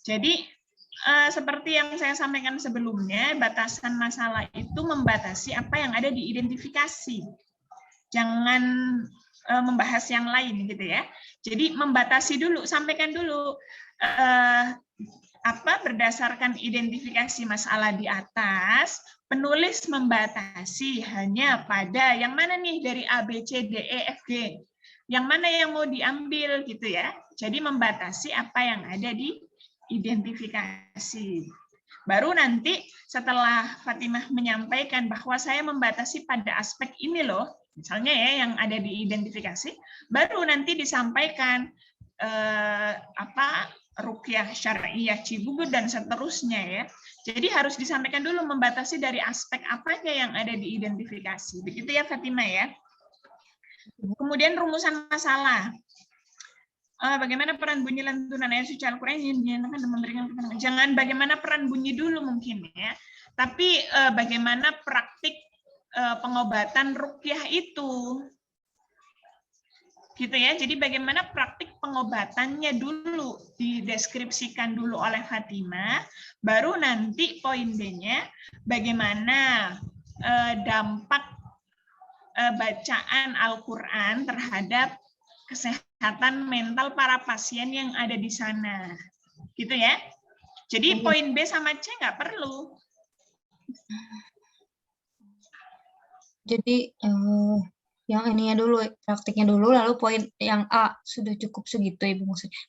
Jadi seperti yang saya sampaikan sebelumnya, batasan masalah itu membatasi apa yang ada di identifikasi. Jangan membahas yang lain gitu ya. Jadi membatasi dulu, sampaikan dulu berdasarkan identifikasi masalah di atas, penulis membatasi hanya pada yang mana nih dari A, B, C, D, E, F, G. Yang mana yang mau diambil gitu ya. Jadi membatasi apa yang ada di identifikasi. Baru nanti setelah Fatimah menyampaikan bahwa saya membatasi pada aspek ini loh, misalnya ya yang ada di identifikasi, baru nanti disampaikan ruqyah syar'iyah Cibubur dan seterusnya ya. Jadi harus disampaikan dulu membatasi dari aspek apanya yang ada di identifikasi. Begitu ya Fatimah ya. Kemudian rumusan masalah. Bagaimana peran bunyi lantunan ayat suci Al-Quran yang dinyatakan dan memberikan keterangan. Jangan bagaimana peran bunyi dulu mungkin ya, tapi bagaimana praktik pengobatan ruqyah itu. Gitu ya. Jadi bagaimana praktik pengobatannya dulu dideskripsikan dulu oleh Fatimah, baru nanti poin B-nya bagaimana dampak bacaan Al-Quran terhadap kesehatan mental para pasien yang ada di sana. Gitu ya. Jadi poin B sama C nggak perlu. Jadi yang ininya dulu, praktiknya dulu, lalu poin yang A sudah cukup segitu Ibu maksudnya.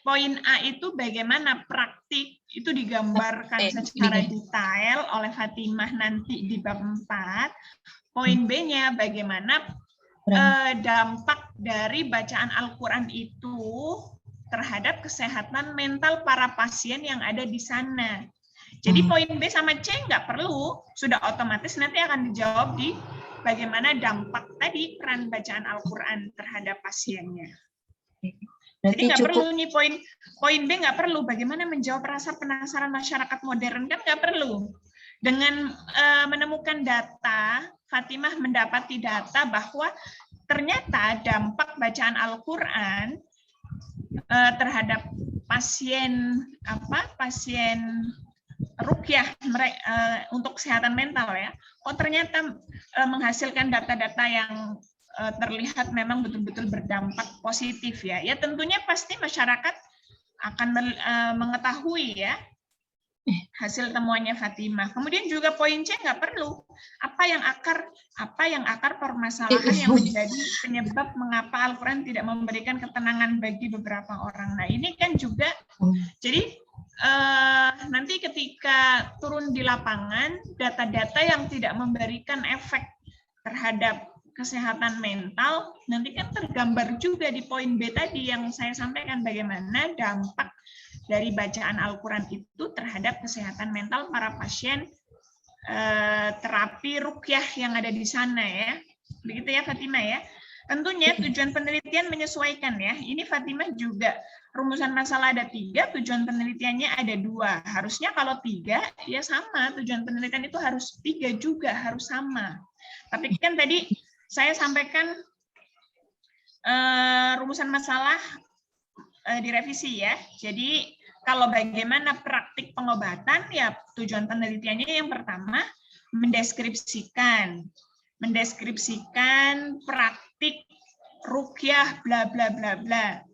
Poin A itu bagaimana praktik itu digambarkan secara detail oleh Fatimah nanti di bab 4. Poin B-nya bagaimana dampak dari bacaan Al-Quran itu terhadap kesehatan mental para pasien yang ada di sana. Jadi poin B sama C nggak perlu, sudah otomatis nanti akan dijawab di bagaimana dampak tadi peran bacaan Al-Quran terhadap pasiennya. Jadi nggak perlu nih poin B nggak perlu. Bagaimana menjawab rasa penasaran masyarakat modern kan nggak perlu. Dengan menemukan data, Fatimah mendapati data bahwa ternyata dampak bacaan Al-Quran terhadap pasien ruqyah untuk kesehatan mental ya. Oh ternyata menghasilkan data-data yang terlihat memang betul-betul berdampak positif ya. Ya tentunya pasti masyarakat akan mengetahui ya hasil temuannya Fatimah. Kemudian juga poin C nggak perlu. Apa yang akar permasalahan yang menjadi penyebab mengapa Al-Quran tidak memberikan ketenangan bagi beberapa orang. Nah ini kan juga jadi nanti ketika turun di lapangan data-data yang tidak memberikan efek terhadap kesehatan mental nanti kan tergambar juga di poin B tadi yang saya sampaikan bagaimana dampak dari bacaan Al-Quran itu terhadap kesehatan mental para pasien terapi ruqyah yang ada di sana ya. Begitu ya Fatimah ya. Tentunya tujuan penelitian menyesuaikan ya. Ini Fatimah juga rumusan masalah ada 3, tujuan penelitiannya ada 2. Harusnya kalau 3 ya sama, tujuan penelitian itu harus 3 juga, harus sama. Tapi kan tadi saya sampaikan rumusan masalah direvisi ya. Jadi kalau bagaimana praktik pengobatan ya tujuan penelitiannya yang pertama mendeskripsikan praktik ruqyah bla bla bla bla.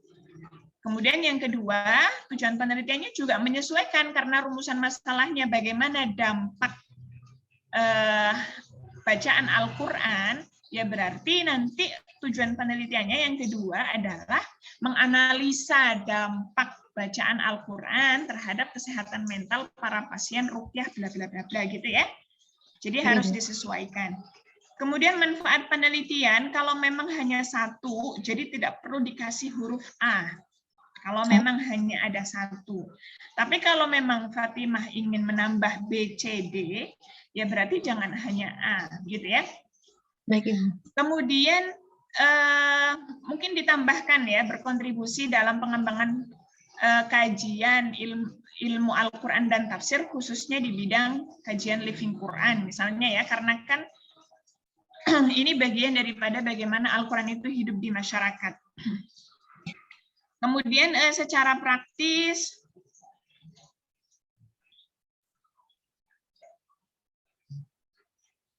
Kemudian yang kedua, tujuan penelitiannya juga menyesuaikan karena rumusan masalahnya bagaimana dampak bacaan Al-Qur'an, ya berarti nanti tujuan penelitiannya yang kedua adalah menganalisa dampak bacaan Al-Qur'an terhadap kesehatan mental para pasien ruqyah bla bla bla bla gitu ya. Jadi harus disesuaikan. Kemudian manfaat penelitian kalau memang hanya 1, jadi tidak perlu dikasih huruf A. Kalau memang hanya ada 1. Tapi kalau memang Fatimah ingin menambah B, C, D, ya berarti jangan hanya A, gitu ya. Baik, Ibu. Kemudian mungkin ditambahkan ya berkontribusi dalam pengembangan kajian ilmu Al-Quran dan tafsir khususnya di bidang kajian living Quran misalnya ya, karena kan ini bagian daripada bagaimana Al-Quran itu hidup di masyarakat. Kemudian secara praktis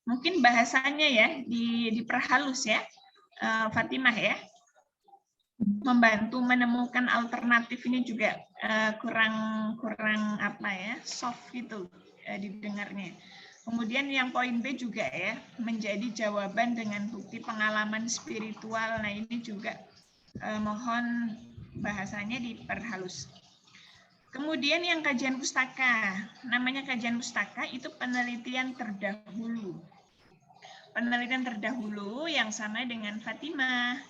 mungkin bahasanya ya diperhalus ya Fatimah ya. Membantu menemukan alternatif ini juga kurang apa ya, soft gitu didengarnya. Kemudian yang poin B juga ya, menjadi jawaban dengan bukti pengalaman spiritual. Nah ini juga mohon bahasanya diperhalus. Kemudian yang kajian pustaka, namanya kajian pustaka itu penelitian terdahulu. Penelitian terdahulu yang sama dengan Fatimah.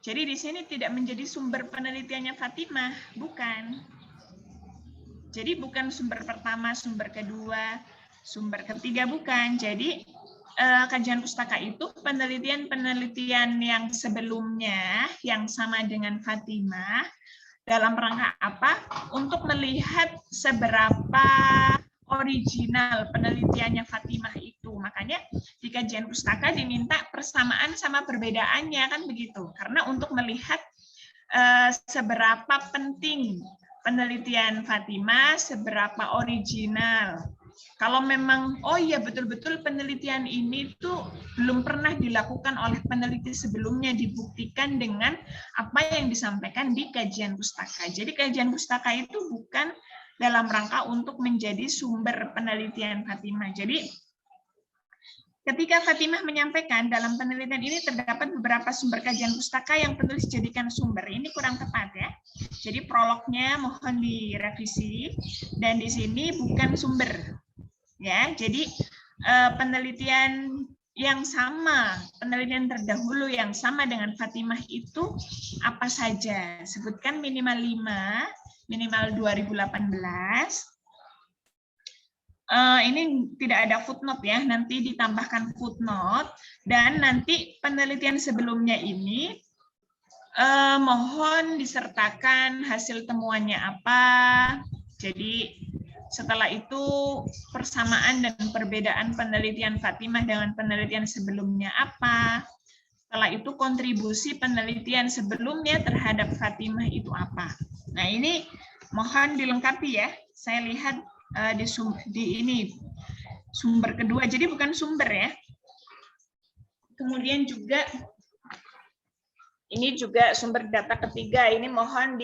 Jadi di sini tidak menjadi sumber penelitiannya Fatimah, bukan. Jadi bukan sumber pertama, sumber kedua, sumber ketiga bukan. Jadi kajian pustaka itu penelitian-penelitian yang sebelumnya yang sama dengan Fatimah dalam rangka apa? Untuk melihat seberapa original penelitiannya Fatimah itu. Makanya di kajian pustaka diminta persamaan sama perbedaannya, kan begitu. Karena untuk melihat seberapa penting penelitian Fatimah, seberapa original. Kalau memang, oh iya betul-betul penelitian ini tuh belum pernah dilakukan oleh peneliti sebelumnya, dibuktikan dengan apa yang disampaikan di kajian pustaka. Jadi kajian pustaka itu bukan dalam rangka untuk menjadi sumber penelitian Fatimah. Jadi ketika Fatimah menyampaikan dalam penelitian ini terdapat beberapa sumber kajian pustaka yang penulis jadikan sumber. Ini kurang tepat ya. Jadi prolognya mohon direvisi dan di sini bukan sumber. Ya, jadi penelitian yang sama, penelitian terdahulu yang sama dengan Fatimah itu apa saja? Sebutkan minimal 5, minimal 2018. Ini tidak ada footnote ya, nanti ditambahkan footnote, dan nanti penelitian sebelumnya ini mohon disertakan hasil temuannya apa. Jadi setelah itu persamaan dan perbedaan penelitian Fatimah dengan penelitian sebelumnya apa. Setelah itu kontribusi penelitian sebelumnya terhadap Fatimah itu apa. Nah ini mohon dilengkapi ya. Saya lihat di ini sumber kedua, jadi bukan sumber ya. Kemudian juga ini juga sumber data ketiga, ini mohon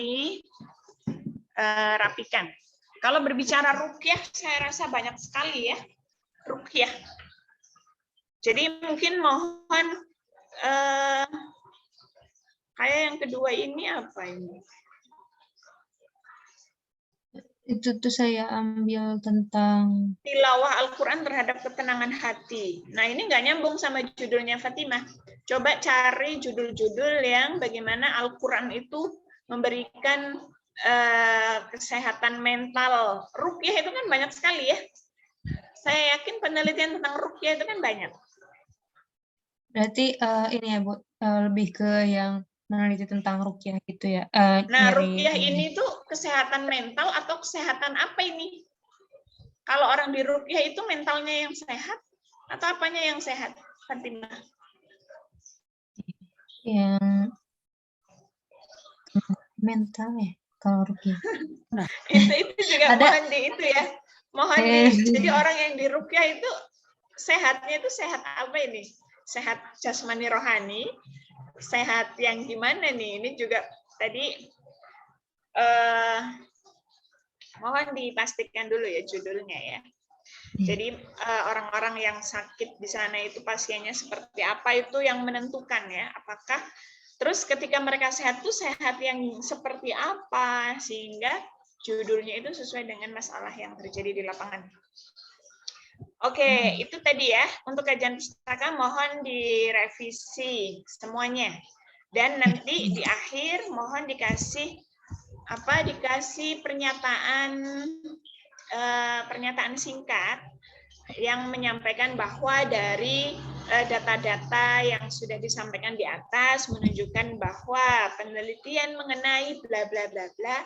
dirapikan. Kalau berbicara ruqyah, saya rasa banyak sekali ya ruqyah. Jadi mungkin mohon kayak yang kedua ini apa ini? Itu tuh saya ambil tentang tilawah Al-Quran terhadap ketenangan hati. Nah ini nggak nyambung sama judulnya Fatimah. Coba cari judul-judul yang bagaimana Al-Quran itu memberikan kesehatan mental. Ruqyah itu kan banyak sekali ya. Saya yakin penelitian tentang ruqyah itu kan banyak. berarti ini ya Bu, lebih ke yang meneliti tentang ruqyah gitu ya. Nah, ruqyah ini tuh kesehatan mental atau kesehatan apa ini? Kalau orang di ruqyah itu mentalnya yang sehat atau apanya yang sehat, Fatimah? Yang mental ya. Kalau ruqyah. Nah, itu juga ada. mohon di itu ya. Mohon jadi orang yang di ruqyah itu sehatnya itu sehat apa ini? Sehat jasmani rohani, sehat yang gimana nih? Ini juga tadi mohon dipastikan dulu ya judulnya ya. Jadi orang-orang yang sakit di sana itu pasiennya seperti apa itu yang menentukan ya. Apakah terus ketika mereka sehat itu sehat yang seperti apa sehingga judulnya itu sesuai dengan masalah yang terjadi di lapangan. Oke, itu tadi ya. Untuk kajian pustaka mohon direvisi semuanya. Dan nanti di akhir mohon dikasih pernyataan singkat yang menyampaikan bahwa dari data-data yang sudah disampaikan di atas menunjukkan bahwa penelitian mengenai bla bla bla bla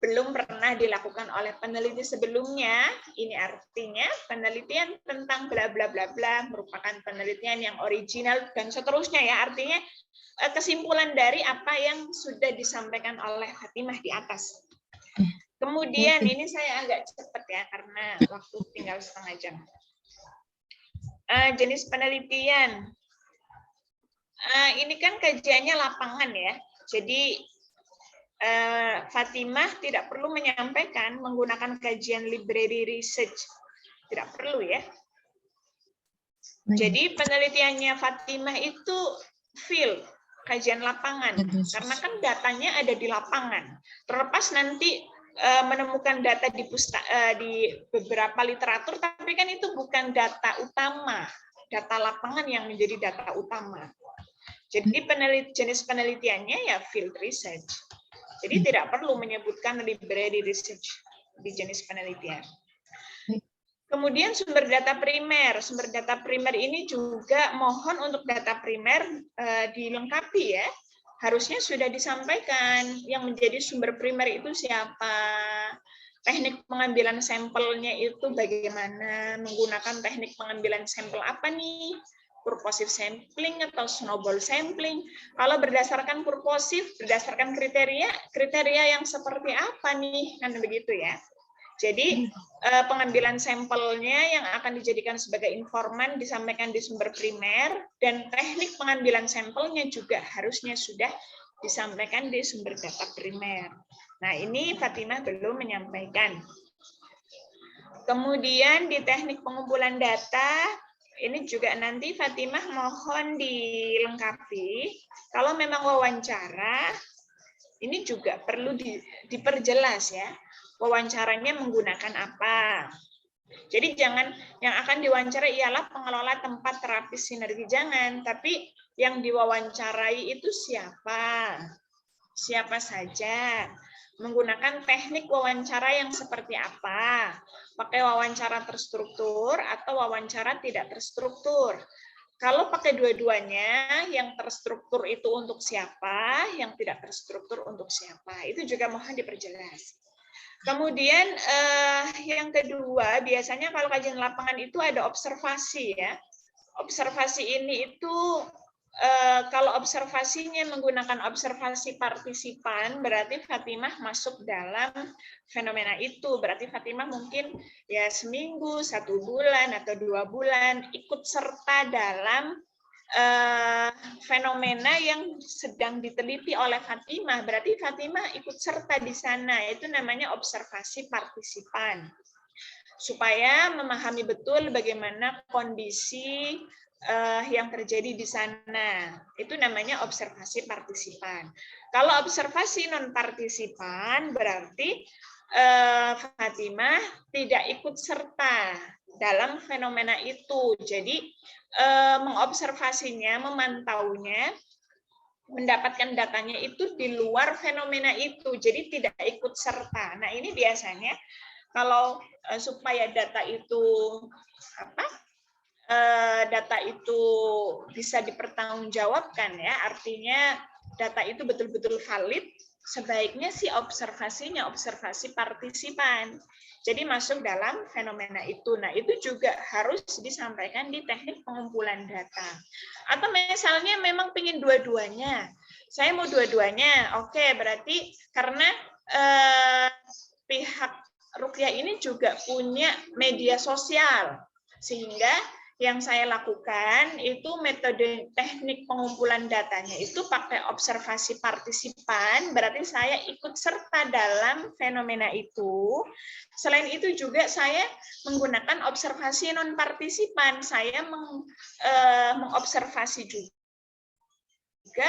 belum pernah dilakukan oleh peneliti sebelumnya. Ini artinya penelitian tentang bla bla bla bla merupakan penelitian yang original dan seterusnya ya. Artinya kesimpulan dari apa yang sudah disampaikan oleh Fatimah di atas. Kemudian ini saya agak cepat ya karena waktu tinggal setengah jam. Jenis penelitian. Ini kan kajiannya lapangan ya. Jadi Fatimah tidak perlu menyampaikan menggunakan kajian library research. Tidak perlu ya. Jadi penelitiannya Fatimah itu field, kajian lapangan. Karena kan datanya ada di lapangan. Terlepas nanti menemukan data di beberapa literatur, tapi kan itu bukan data utama. Data lapangan yang menjadi data utama. Jadi jenis penelitiannya ya field research. Jadi tidak perlu menyebutkan library research di jenis penelitian. Kemudian sumber data primer. Sumber data primer ini juga mohon untuk data primer dilengkapi ya. Harusnya sudah disampaikan yang menjadi sumber primer itu siapa. Teknik pengambilan sampelnya itu bagaimana, menggunakan teknik pengambilan sampel apa nih? Purposive sampling atau snowball sampling. Kalau berdasarkan purposive, berdasarkan kriteria yang seperti apa nih? Kan begitu ya. Jadi pengambilan sampelnya yang akan dijadikan sebagai informan disampaikan di sumber primer, dan teknik pengambilan sampelnya juga harusnya sudah disampaikan di sumber data primer. Nah, ini Fatimah belum menyampaikan. Kemudian di teknik pengumpulan data, ini juga nanti Fatimah mohon dilengkapi. Kalau memang wawancara, ini juga perlu diperjelas ya. Wawancaranya menggunakan apa. Jadi jangan yang akan diwawancara ialah pengelola tempat terapi sinergi, jangan. Tapi yang diwawancarai itu siapa? Siapa saja? Menggunakan teknik wawancara yang seperti apa? Pakai wawancara terstruktur atau wawancara tidak terstruktur? Kalau pakai dua-duanya, yang terstruktur itu untuk siapa, yang tidak terstruktur untuk siapa? Itu juga mohon diperjelas. Kemudian yang kedua, biasanya kalau kajian lapangan itu ada observasi ya. Observasi ini itu kalau observasinya menggunakan observasi partisipan, berarti Fatimah masuk dalam fenomena itu. Berarti Fatimah mungkin ya seminggu, 1 bulan, atau 2 bulan ikut serta dalam fenomena yang sedang diteliti oleh Fatimah. Berarti Fatimah ikut serta di sana. Itu namanya observasi partisipan. Supaya memahami betul bagaimana kondisi yang terjadi di sana. Itu namanya observasi partisipan. Kalau observasi non-partisipan berarti Fatimah tidak ikut serta dalam fenomena itu. Jadi mengobservasinya, memantaunya, mendapatkan datanya itu di luar fenomena itu. Jadi tidak ikut serta. Nah, ini biasanya kalau supaya data itu data itu bisa dipertanggungjawabkan ya, artinya data itu betul-betul valid, sebaiknya sih observasinya observasi partisipan. Jadi masuk dalam fenomena itu. Nah, itu juga harus disampaikan di teknik pengumpulan data. Atau misalnya memang pengen dua-duanya. Saya mau dua-duanya. Oke, berarti karena pihak Ruqyah ini juga punya media sosial. Sehingga yang saya lakukan itu metode teknik pengumpulan datanya itu pakai observasi partisipan, berarti saya ikut serta dalam fenomena itu. Selain itu juga saya menggunakan observasi non partisipan, saya mengobservasi juga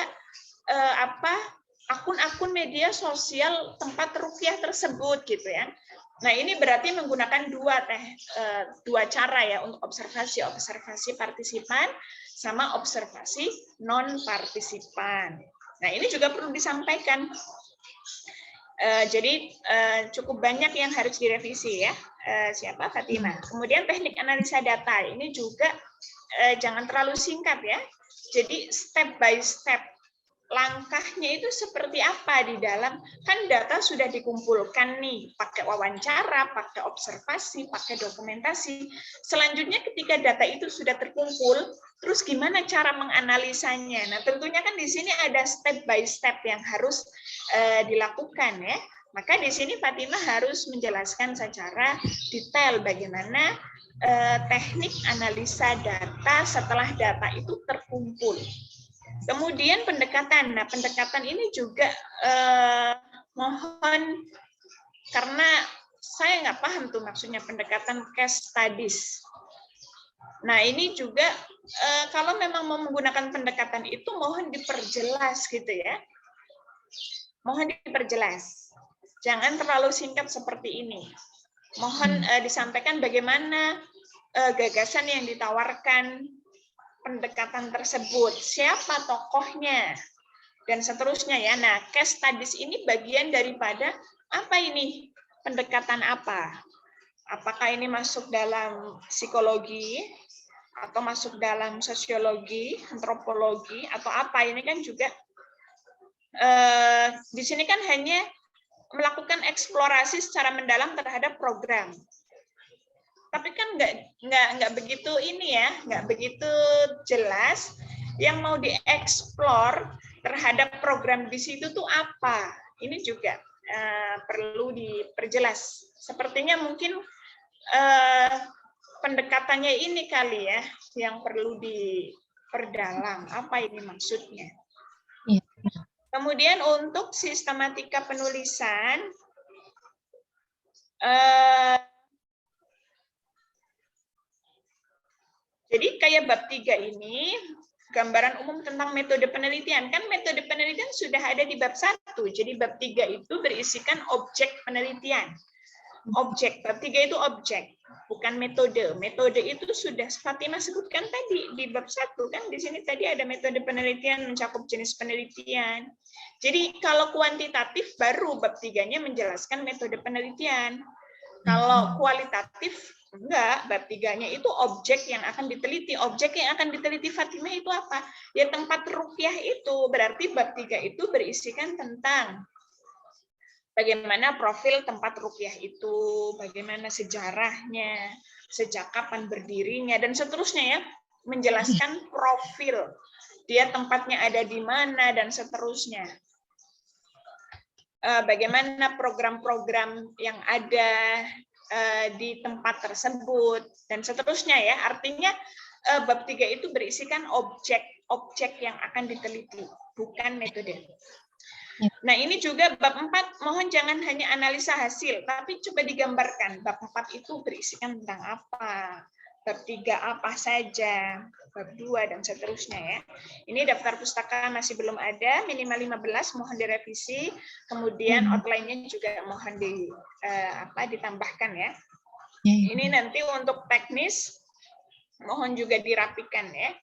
akun-akun media sosial tempat Ruqyah tersebut gitu ya. Nah, ini berarti menggunakan dua cara ya untuk observasi partisipan sama observasi non partisipan. Nah, ini juga perlu disampaikan. Jadi cukup banyak yang harus direvisi ya. Siapa? Fatimah. Kemudian teknik analisa data ini juga jangan terlalu singkat ya. Jadi step by step. Langkahnya itu seperti apa di dalam, kan data sudah dikumpulkan nih, pakai wawancara, pakai observasi, pakai dokumentasi. Selanjutnya ketika data itu sudah terkumpul, terus gimana cara menganalisanya? Nah, tentunya kan di sini ada step by step yang harus dilakukan ya. Maka di sini Fatimah harus menjelaskan secara detail bagaimana teknik analisa data setelah data itu terkumpul. Kemudian pendekatan. Nah, pendekatan ini juga mohon, karena saya nggak paham tuh maksudnya pendekatan case studies. Nah, ini juga kalau memang mau menggunakan pendekatan itu mohon diperjelas gitu ya. Mohon diperjelas. Jangan terlalu singkat seperti ini. Mohon disampaikan bagaimana gagasan yang ditawarkan pendekatan tersebut, siapa tokohnya, dan seterusnya ya. Nah, case studies ini bagian daripada apa ini? Pendekatan apa? Apakah ini masuk dalam psikologi atau masuk dalam sosiologi, antropologi atau apa? Ini kan juga di sini kan hanya melakukan eksplorasi secara mendalam terhadap program. Tapi kan nggak begitu ini ya, nggak begitu jelas yang mau dieksplor terhadap program di situ tuh apa. Ini juga perlu diperjelas. Sepertinya mungkin pendekatannya ini kali ya yang perlu diperdalam. Apa ini maksudnya? Iya. Kemudian untuk sistematika penulisan, jadi kayak bab 3 ini, gambaran umum tentang metode penelitian. Kan metode penelitian sudah ada di bab 1. Jadi bab 3 itu berisikan objek penelitian. Objek, bab 3 itu objek, bukan metode. Metode itu sudah Fatimah sebutkan tadi di bab 1. Kan di sini tadi ada metode penelitian mencakup jenis penelitian. Jadi kalau kuantitatif baru bab 3-nya menjelaskan metode penelitian. Kalau kualitatif enggak, bab 3-nya itu objek yang akan diteliti. Objek yang akan diteliti Fatimah itu apa? Ya tempat ruqyah itu. Berarti bab 3 itu berisikan tentang bagaimana profil tempat ruqyah itu, bagaimana sejarahnya, sejak kapan berdirinya, dan seterusnya ya. Menjelaskan profil. Dia tempatnya ada di mana, dan seterusnya. Bagaimana program-program yang ada di tempat tersebut dan seterusnya ya. Artinya bab 3 itu berisikan objek yang akan diteliti, bukan metode. Nah, ini juga bab 4 mohon jangan hanya analisa hasil, tapi coba digambarkan bab 4 itu berisikan tentang apa. Bab 3 apa saja, bab 2 dan seterusnya ya. Ini daftar pustaka masih belum ada, minimal 15 mohon direvisi, kemudian outline-nya juga mohon ditambahkan ya. Ini nanti untuk teknis mohon juga dirapikan ya.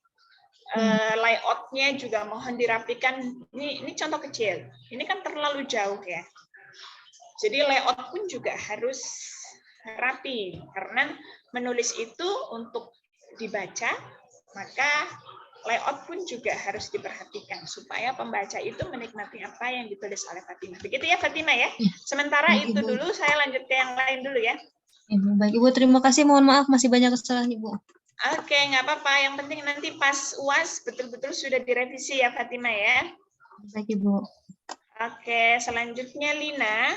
Layout-nya juga mohon dirapikan. Ini contoh kecil. Ini kan terlalu jauh ya. Jadi layout pun juga harus rapi karena menulis itu untuk dibaca, maka layout pun juga harus diperhatikan supaya pembaca itu menikmati apa yang ditulis oleh Fatimah. Begitu ya Fatimah ya. Sementara Baik, itu Ibu. dulu saya lanjut ke yang lain dulu ya. Ibu, baik Ibu, terima kasih. Mohon maaf masih banyak kesalahan Ibu. Oke, nggak apa-apa. Yang penting nanti pas UAS betul-betul sudah direvisi ya Fatimah ya. Baik Ibu. Oke, selanjutnya Lina.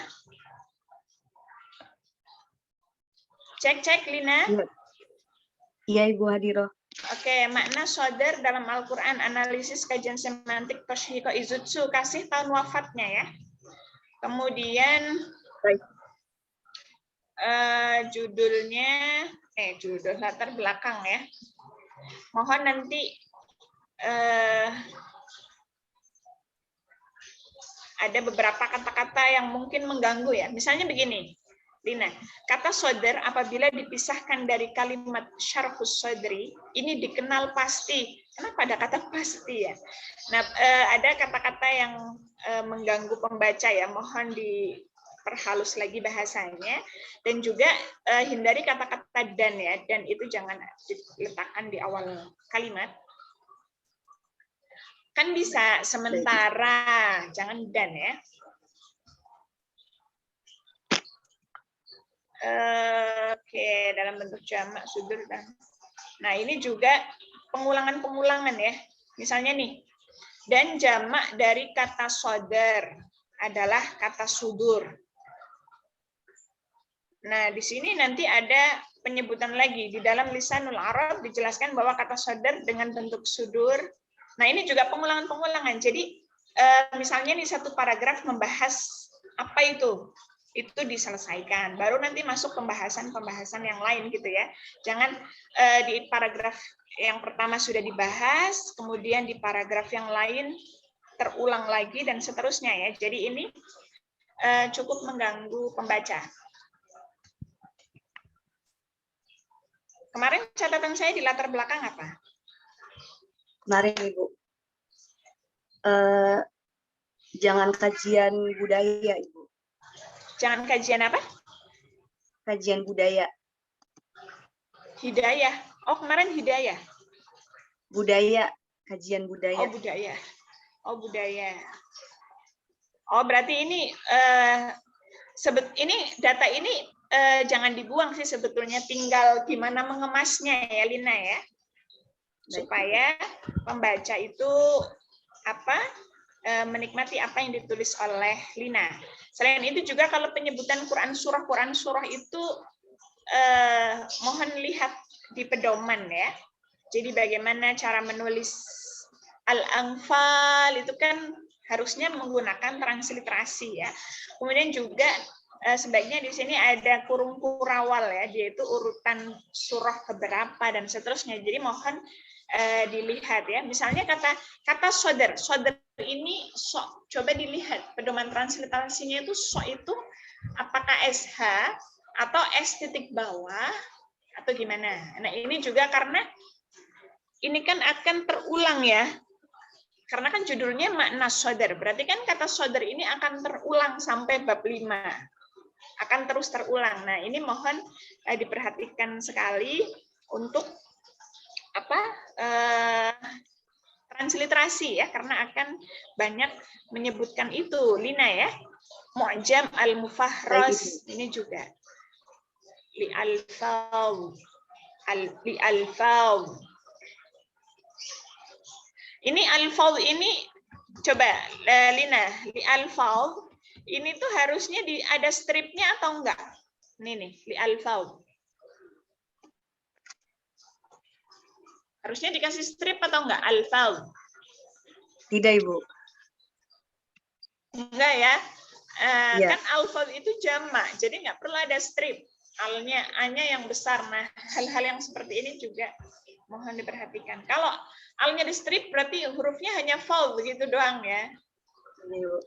Cek Lina. Iya Ibu Hadiroh. Oke, makna sodar dalam Al-Quran, analisis kajian semantik Toshihiko Izutsu, kasih tahun wafatnya ya. Kemudian judulnya, judul latar belakang ya. Mohon nanti ada beberapa kata-kata yang mungkin mengganggu ya. Misalnya begini, Lina, kata sodar apabila dipisahkan dari kalimat syarhus sodri, ini dikenal pasti. Kenapa ada kata pasti ya? Nah, ada kata-kata yang mengganggu pembaca ya, mohon diperhalus lagi bahasanya. Dan juga hindari kata-kata dan ya, dan itu jangan diletakkan di awal kalimat. Kan bisa sementara, jangan dan ya. Oke, dalam bentuk jamak sudur dan. Nah, ini juga pengulangan-pengulangan ya. Misalnya nih, dan jamak dari kata sodar adalah kata sudur. Nah, di sini nanti ada penyebutan lagi. Di dalam Lisanul Arab dijelaskan bahwa kata sodar dengan bentuk sudur. Nah, ini juga pengulangan-pengulangan. Jadi, misalnya nih satu paragraf membahas apa itu diselesaikan. Baru nanti masuk pembahasan-pembahasan yang lain gitu ya. Jangan di paragraf yang pertama sudah dibahas, kemudian di paragraf yang lain terulang lagi dan seterusnya ya. Jadi ini cukup mengganggu pembaca. Kemarin catatan saya di latar belakang apa? Kemarin Ibu. Jangan kajian budaya Ibu. Jangan kajian apa? kajian budaya. Hidayah. Oh, kemarin hidayah. Budaya, kajian budaya. Oh, budaya. Oh, budaya. Oh, berarti ini ini data ini jangan dibuang sih sebetulnya, tinggal gimana mengemasnya ya, Lina ya. Supaya pembaca itu menikmati apa yang ditulis oleh Lina. Selain itu juga kalau penyebutan Quran surah itu mohon lihat di pedoman ya. Jadi bagaimana cara menulis Al-Anfal itu kan harusnya menggunakan transliterasi ya. Kemudian juga sebaiknya di sini ada kurung kurawal ya, yaitu urutan surah keberapa dan seterusnya. Jadi mohon dilihat ya. Misalnya kata sodar ini coba dilihat pedoman transliterasinya itu itu apakah SH atau S titik bawah atau gimana. Nah ini juga karena ini kan akan terulang ya. Karena kan judulnya makna sodar, berarti kan kata sodar ini akan terulang sampai bab 5. Akan terus terulang. Nah, ini mohon diperhatikan sekali untuk transliterasi ya, karena akan banyak menyebutkan itu. Lina ya. Mu'jam al-Mufahras ini juga. Li-alfaw. Ini alfaul ini coba Lina, li alfaul ini tuh harusnya ada stripnya atau enggak? Ini nih, li alfaul. Harusnya dikasih strip atau enggak alfaul? Tidak, Ibu. Enggak ya? Ya. Kan alfaul itu jamak, jadi enggak perlu ada strip. A-nya yang besar. Nah, hal-hal yang seperti ini juga mohon diperhatikan. Kalau alnya di strip berarti hurufnya hanya faul begitu doang ya.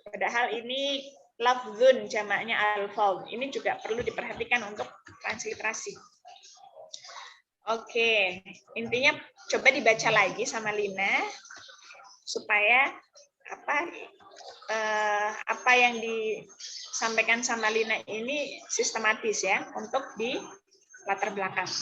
Padahal ini lafzun jamaknya al-faul. Ini juga perlu diperhatikan untuk transliterasi. Oke, intinya coba dibaca lagi sama Lina supaya apa yang disampaikan sama Lina ini sistematis ya untuk di latar belakang.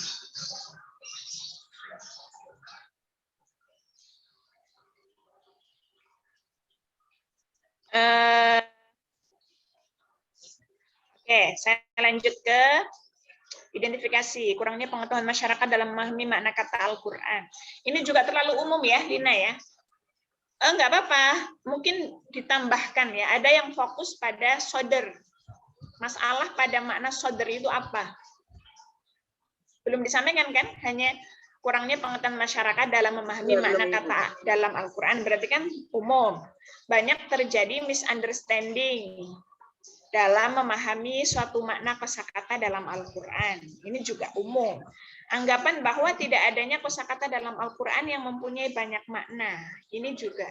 Oke, saya lanjut ke identifikasi. Kurangnya pengetahuan masyarakat dalam memahami makna kata Al-Quran. Ini juga terlalu umum ya, Lina ya. Enggak apa-apa, mungkin ditambahkan ya. Ada yang fokus pada sodar. Masalah pada makna sodar itu apa? Belum disampaikan kan? Hanya kurangnya pengetahuan masyarakat dalam memahami makna kata dalam Al-Quran. Berarti kan umum. Banyak terjadi misunderstanding dalam memahami suatu makna kosakata dalam Al-Quran. Ini juga umum. Anggapan bahwa tidak adanya kosakata dalam Al-Quran yang mempunyai banyak makna. Ini juga.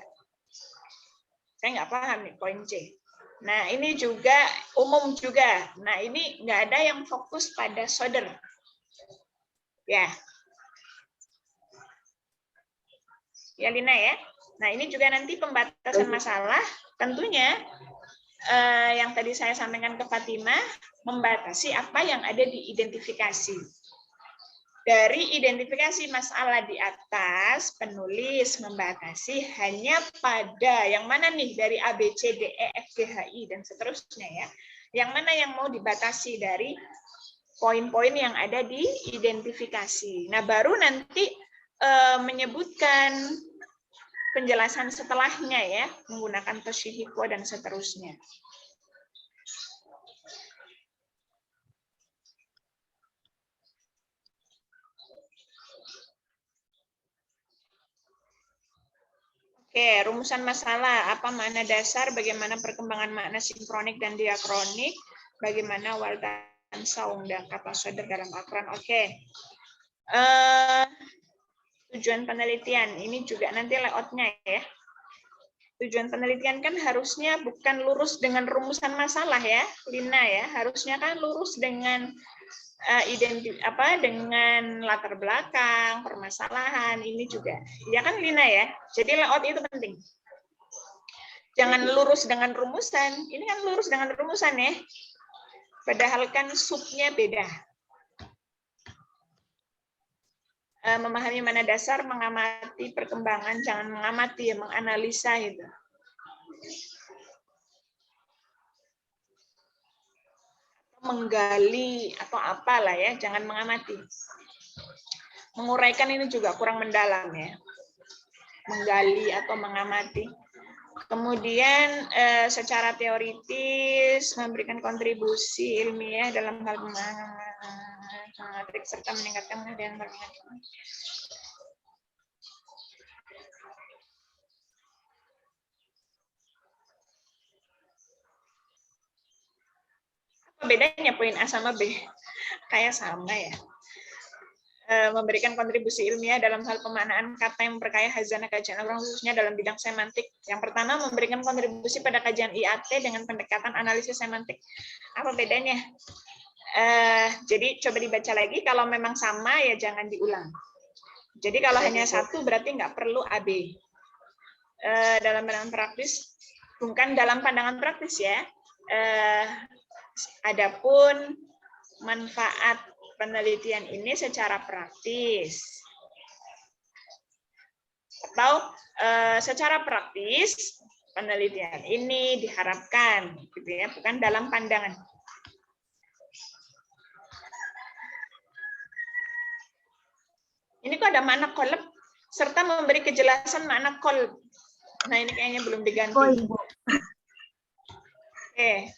Saya nggak paham nih poin C. Nah, ini juga umum juga. Nah, ini nggak ada yang fokus pada sodar. Ya. Ya, Lina ya. Nah, ini juga nanti pembatasan masalah. Tentunya yang tadi saya sampaikan ke Fatimah, membatasi apa yang ada di identifikasi. Dari identifikasi masalah di atas, penulis membatasi hanya pada yang mana nih dari A, B, C, D, E, F, G, H, I, dan seterusnya ya. Yang mana yang mau dibatasi dari poin-poin yang ada di identifikasi. Nah, baru nanti menyebutkan penjelasan setelahnya ya, menggunakan tasyihiko dan seterusnya. Oke, rumusan masalah. Apa makna dasar, bagaimana perkembangan makna sinkronik dan diakronik, bagaimana wal dan saung dan kata sodar dalam Al-Quran. Oke. Tujuan penelitian, ini juga nanti layoutnya ya. Tujuan penelitian kan harusnya bukan lurus dengan rumusan masalah ya, Lina ya. Harusnya kan lurus dengan dengan latar belakang, permasalahan, ini juga. Ya kan Lina ya? Jadi layout itu penting. Jangan lurus dengan rumusan. Ini kan lurus dengan rumusan ya. Padahal kan subnya beda. Memahami mana dasar, mengamati perkembangan, jangan mengamati, ya, menganalisa itu. Menggali atau apalah ya, jangan mengamati. Menguraikan ini juga kurang mendalam ya. Menggali atau mengamati. Kemudian secara teoritis memberikan kontribusi ilmiah dalam hal serta meningkatkan kemudian berpengalaman. Apa bedanya poin A sama B? Kayak sama ya. Memberikan kontribusi ilmiah dalam hal pemaknaan kata yang memperkaya khazanah kajian Al-Quran khususnya dalam bidang semantik. Yang pertama, memberikan kontribusi pada kajian IAT dengan pendekatan analisis semantik. Apa bedanya? Jadi coba dibaca lagi, kalau memang sama ya jangan diulang. Jadi kalau hanya satu berarti nggak perlu AB. Dalam pandangan praktis, bukan dalam pandangan praktis ya. Adapun manfaat penelitian ini secara praktis. Atau secara praktis penelitian ini diharapkan gitu ya, bukan dalam pandangan. Ini kok ada makna kolab serta memberi kejelasan makna kolab. Nah, ini kayaknya belum diganti. Oh, Ibu. Oke.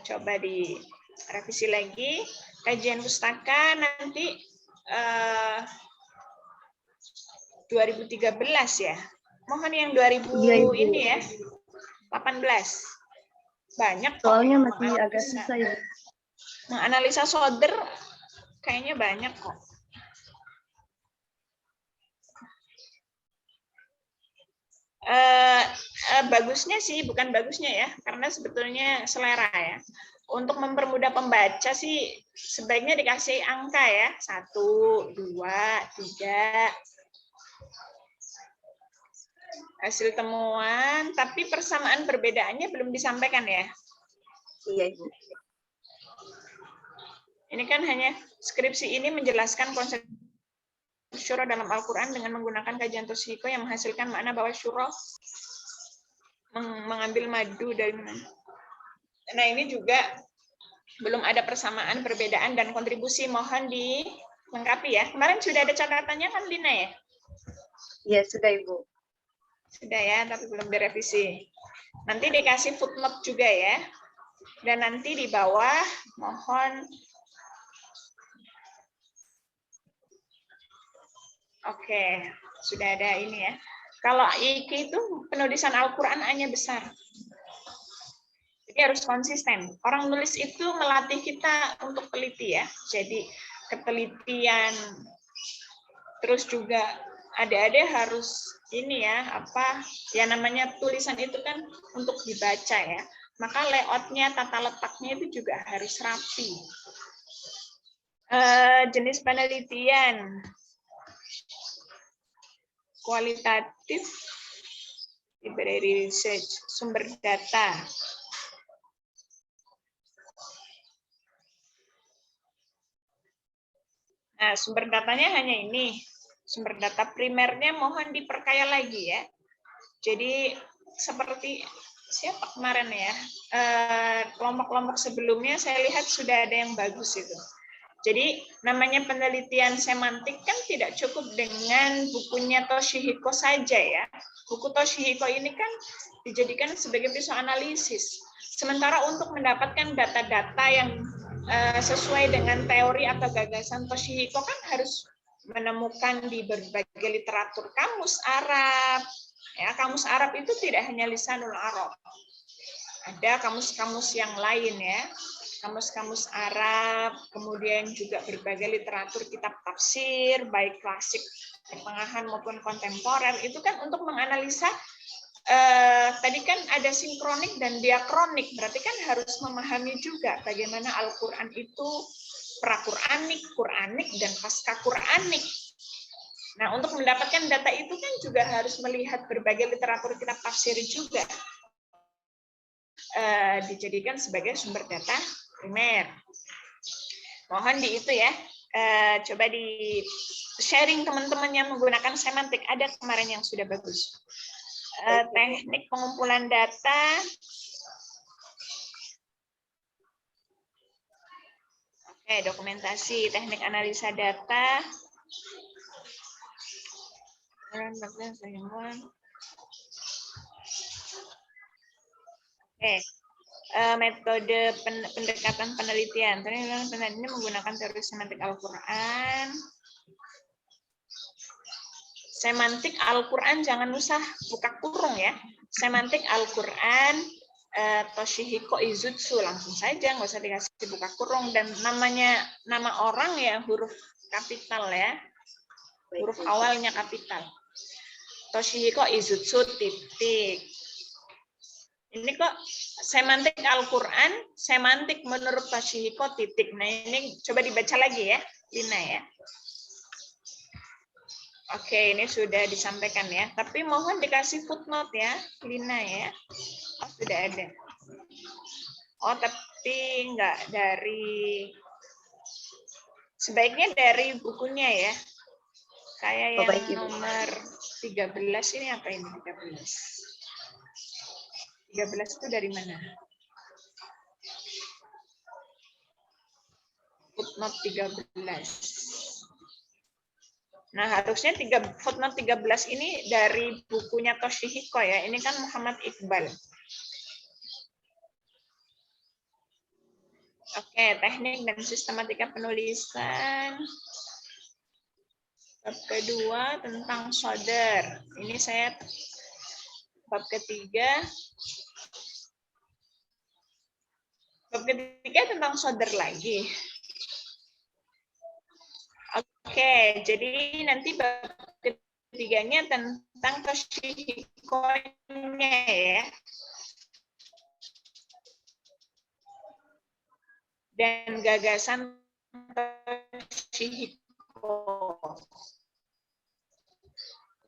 Coba direvisi lagi. Kajian pustaka nanti 2013 ya. Mohon yang 2000 Iya, Ibu. ini ya. 18. Banyak kok. Soalnya masih agak susah ya. Menganalisa solder kayaknya banyak kok. Bagusnya sih, bukan bagusnya ya, karena sebetulnya selera ya. Untuk mempermudah pembaca sih sebaiknya dikasih angka ya, 1, 2, 3. Hasil temuan, tapi persamaan perbedaannya belum disampaikan ya. Iya, Ibu. Ini kan hanya skripsi ini menjelaskan konsep syura dalam Al-Quran dengan menggunakan kajian Toshiko yang menghasilkan makna bahwa syura mengambil madu dari mana. Nah, ini juga belum ada persamaan, perbedaan, dan kontribusi. Mohon dilengkapi ya. Kemarin sudah ada catatannya kan, Lina ya? Iya, sudah Ibu. Sudah ya, tapi belum direvisi. Nanti dikasih footnote juga ya. Dan nanti di bawah mohon. Oke, sudah ada ini ya. Kalau IK itu penulisan Al-Quran hanya besar. Jadi harus konsisten. Orang nulis itu melatih kita untuk teliti ya. Jadi ketelitian, terus juga ada harus ini ya, apa ya namanya tulisan itu kan untuk dibaca ya. Maka layoutnya, tata letaknya itu juga harus rapi. Jenis penelitian kualitatif, library research, sumber data. Nah, sumber datanya hanya ini. Sumber data primernya mohon diperkaya lagi ya. Jadi seperti siapa kemarin ya, kelompok-kelompok sebelumnya saya lihat sudah ada yang bagus itu. Jadi namanya penelitian semantik kan tidak cukup dengan bukunya Toshihiko saja ya. Buku Toshihiko ini kan dijadikan sebagai pisau analisis. Sementara untuk mendapatkan data-data yang sesuai dengan teori atau gagasan Toshihiko kan harus menemukan di berbagai literatur kamus Arab. Ya, kamus Arab itu tidak hanya Lisanul Arab. Ada kamus-kamus yang lain ya. Kamus-kamus Arab, kemudian juga berbagai literatur kitab tafsir, baik klasik, pertengahan maupun kontemporer, itu kan untuk menganalisa, tadi kan ada sinkronik dan diakronik, berarti kan harus memahami juga bagaimana Al-Quran itu pra-Quranik, Quranik, dan pasca-Quranik. Nah, untuk mendapatkan data itu kan juga harus melihat berbagai literatur kitab tafsir juga. dijadikan sebagai sumber data primer. Mohon di itu ya, coba di sharing teman-teman yang menggunakan semantik. Ada kemarin yang sudah bagus. Teknik pengumpulan data. Oke, dokumentasi, teknik analisa data. Oke, metode pendekatan penelitian. Ini menggunakan teori semantik Al-Quran. Semantik Al-Quran jangan usah buka kurung ya. Semantik Al-Quran, Toshihiko Izutsu, langsung saja, nggak usah dikasih buka kurung. Dan nama orang ya huruf kapital ya. Huruf awalnya kapital. Toshihiko Izutsu titik. Ini kok semantik Al-Quran, semantik menurut Toshihiko titik. Nah ini coba dibaca lagi ya, Lina ya. Oke, ini sudah disampaikan ya. Tapi mohon dikasih footnote ya, Lina ya. Oh, sudah ada. Oh, tapi enggak dari... Sebaiknya dari bukunya ya. Kayak yang nomor 13 ini apa ini 13? 13 itu dari mana? Footnote 13. Nah, harusnya footnote 13 ini dari bukunya Toshihiko ya. Ini kan Muhammad Iqbal. Oke, teknik dan sistematika penulisan. Bab kedua tentang shadar. Ini saya bab ketiga. Bab ketiga tentang shadar lagi. Oke, jadi nanti bab ketiganya tentang Toshihiko-nya ya. Dan gagasan Toshihiko.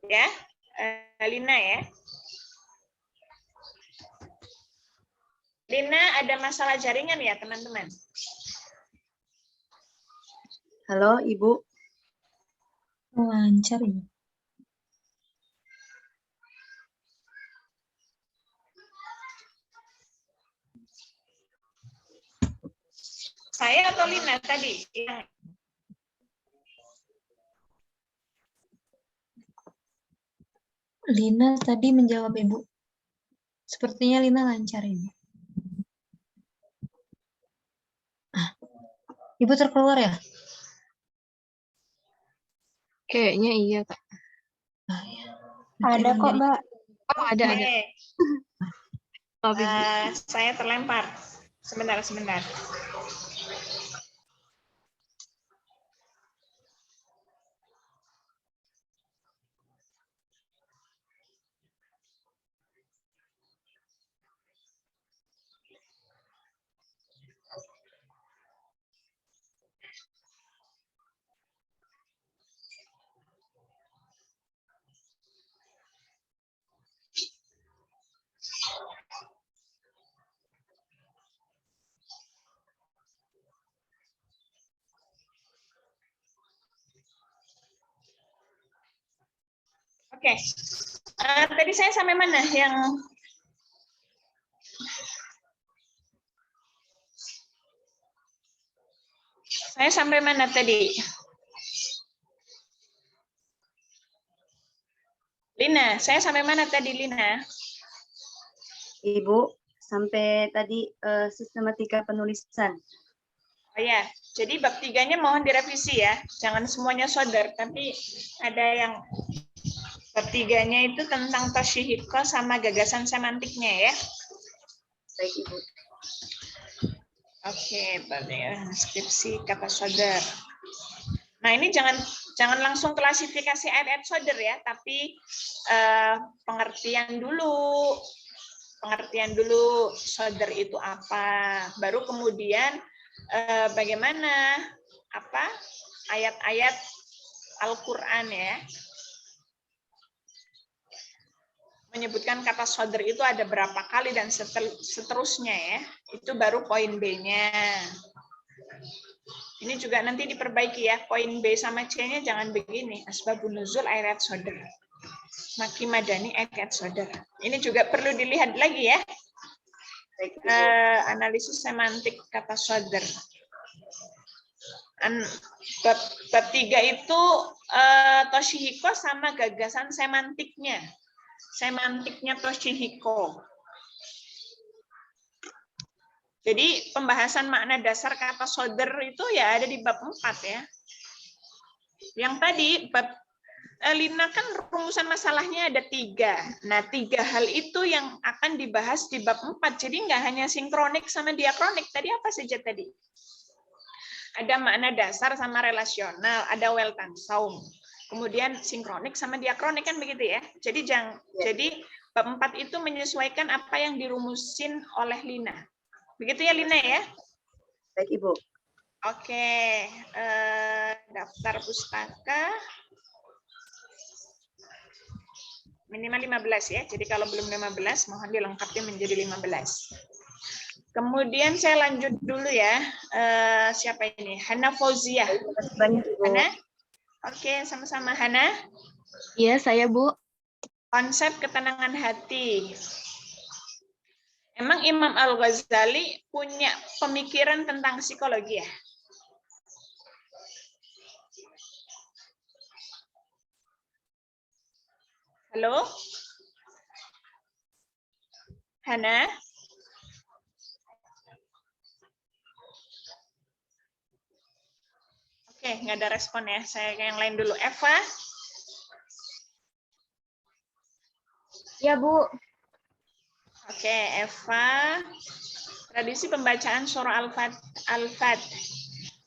Ya, Lina ya. Lina, ada masalah jaringan ya, teman-teman? Halo, Ibu. Lancar ya. Saya atau Lina tadi? Lina tadi menjawab Ibu. Sepertinya Lina lancar Ibu. Ibu terkeluar ya? Kayaknya iya, Kak. Ada kok, Mbak. Oh, ada. Maaf, Ibu. Saya terlempar. Sebentar. Oke. Tadi saya sampai mana yang saya sampai mana tadi? Lina, saya sampai mana tadi, Lina? Ibu, sampai tadi sistematika penulisan. Oh ya, jadi bab 3-nya mohon direvisi ya. Jangan semuanya shadar, tapi ada yang bab 3-nya itu tentang Toshihiko sama gagasan semantiknya ya. Baik, Ibu. Oke, berarti deskripsi kata shadar. Nah, ini jangan langsung klasifikasi ayat-ayat shadar ya, tapi pengertian dulu shadar itu apa. Baru kemudian bagaimana ayat-ayat Al-Qur'an ya. menyebutkan kata sodr itu ada berapa kali dan seterusnya ya. Itu baru poin B-nya. Ini juga nanti diperbaiki ya. Poin B sama C-nya jangan begini. Asbabun nuzul ayat sodr. Maki madani ayat sodr. Ini juga perlu dilihat lagi ya. Analisis semantik kata sodr. Bab 3 itu Toshihiko sama gagasan semantiknya. Semantiknya Toshihiko. Jadi pembahasan makna dasar kata sodr itu ya ada di bab 4 ya. Yang tadi bab Lina kan rumusan masalahnya ada 3. Nah 3 hal itu yang akan dibahas di bab 4. Jadi nggak hanya sinkronik sama diakronik. Tadi apa saja tadi? Ada makna dasar sama relasional, ada Weltanschauung. Kemudian sinkronik sama diakronik kan begitu ya. Jadi bab 4 itu menyesuaikan apa yang dirumusin oleh Lina. Begitu ya Lina ya? Baik Ibu. Oke, daftar pustaka minimal 15 ya. Jadi kalau belum 15 mohon dilengkapi menjadi 15. Kemudian saya lanjut dulu ya. Siapa ini? Hana Fauziah. Hana? Oke, sama-sama Hana. Iya, saya Bu. Konsep ketenangan hati. Emang Imam Al-Ghazali punya pemikiran tentang psikologi ya? Halo? Hana? Oke, nggak ada respon ya. Saya ke yang lain dulu. Eva? Ya, Bu. Oke, Eva. Tradisi pembacaan surah Al-Fat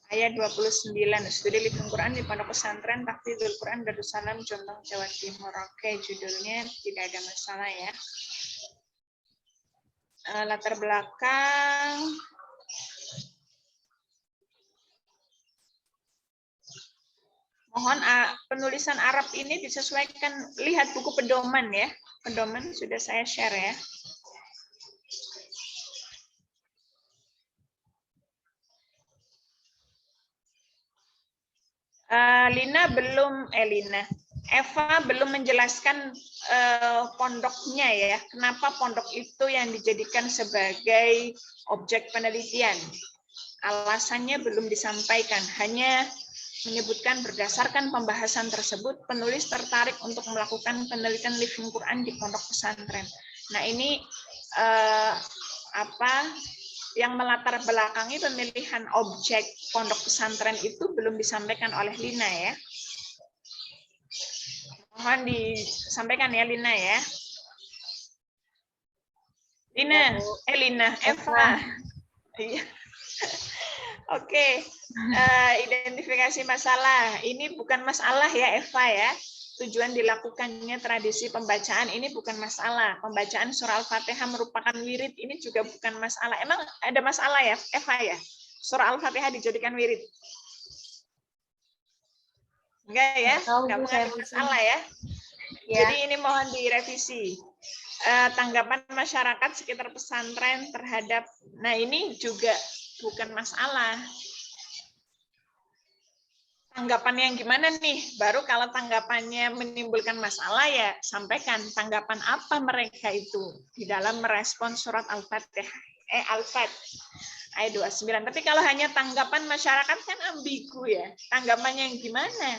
ayat 29. Studi Living Quran di Pondok Pesantren Tahfidzul Quran Darussalam Jombang, Jawa Timur. Oke, judulnya tidak ada masalah ya. Latar belakang. Mohon penulisan Arab ini disesuaikan. Lihat buku pedoman ya. Pedoman sudah saya share ya. Eva belum menjelaskan pondoknya ya. Kenapa pondok itu yang dijadikan sebagai objek penelitian? Alasannya belum disampaikan. Hanya menyebutkan berdasarkan pembahasan tersebut, penulis tertarik untuk melakukan penelitian Living Quran di pondok pesantren. Nah ini yang melatar belakangi pemilihan objek pondok pesantren itu belum disampaikan oleh Lina ya. Mohon disampaikan ya Lina ya. Eva. Iya. Oke, identifikasi masalah. Ini bukan masalah ya Eva ya. Tujuan dilakukannya tradisi pembacaan ini bukan masalah. Pembacaan surah Al-Fatihah merupakan wirid, ini juga bukan masalah. Emang ada masalah ya Eva ya? Surah Al-Fatihah dijadikan wirid? Enggak ya? Enggak ada masalah ya? Jadi ini mohon direvisi. Tanggapan masyarakat sekitar pesantren terhadap, nah ini juga bukan masalah. Tanggapan yang gimana nih? Baru kalau tanggapannya menimbulkan masalah ya sampaikan tanggapan apa mereka itu di dalam merespon surat Al-Fatihah. Al-Fat ayat 29. Tapi kalau hanya tanggapan masyarakat kan ambigu ya. Tanggapannya yang gimana?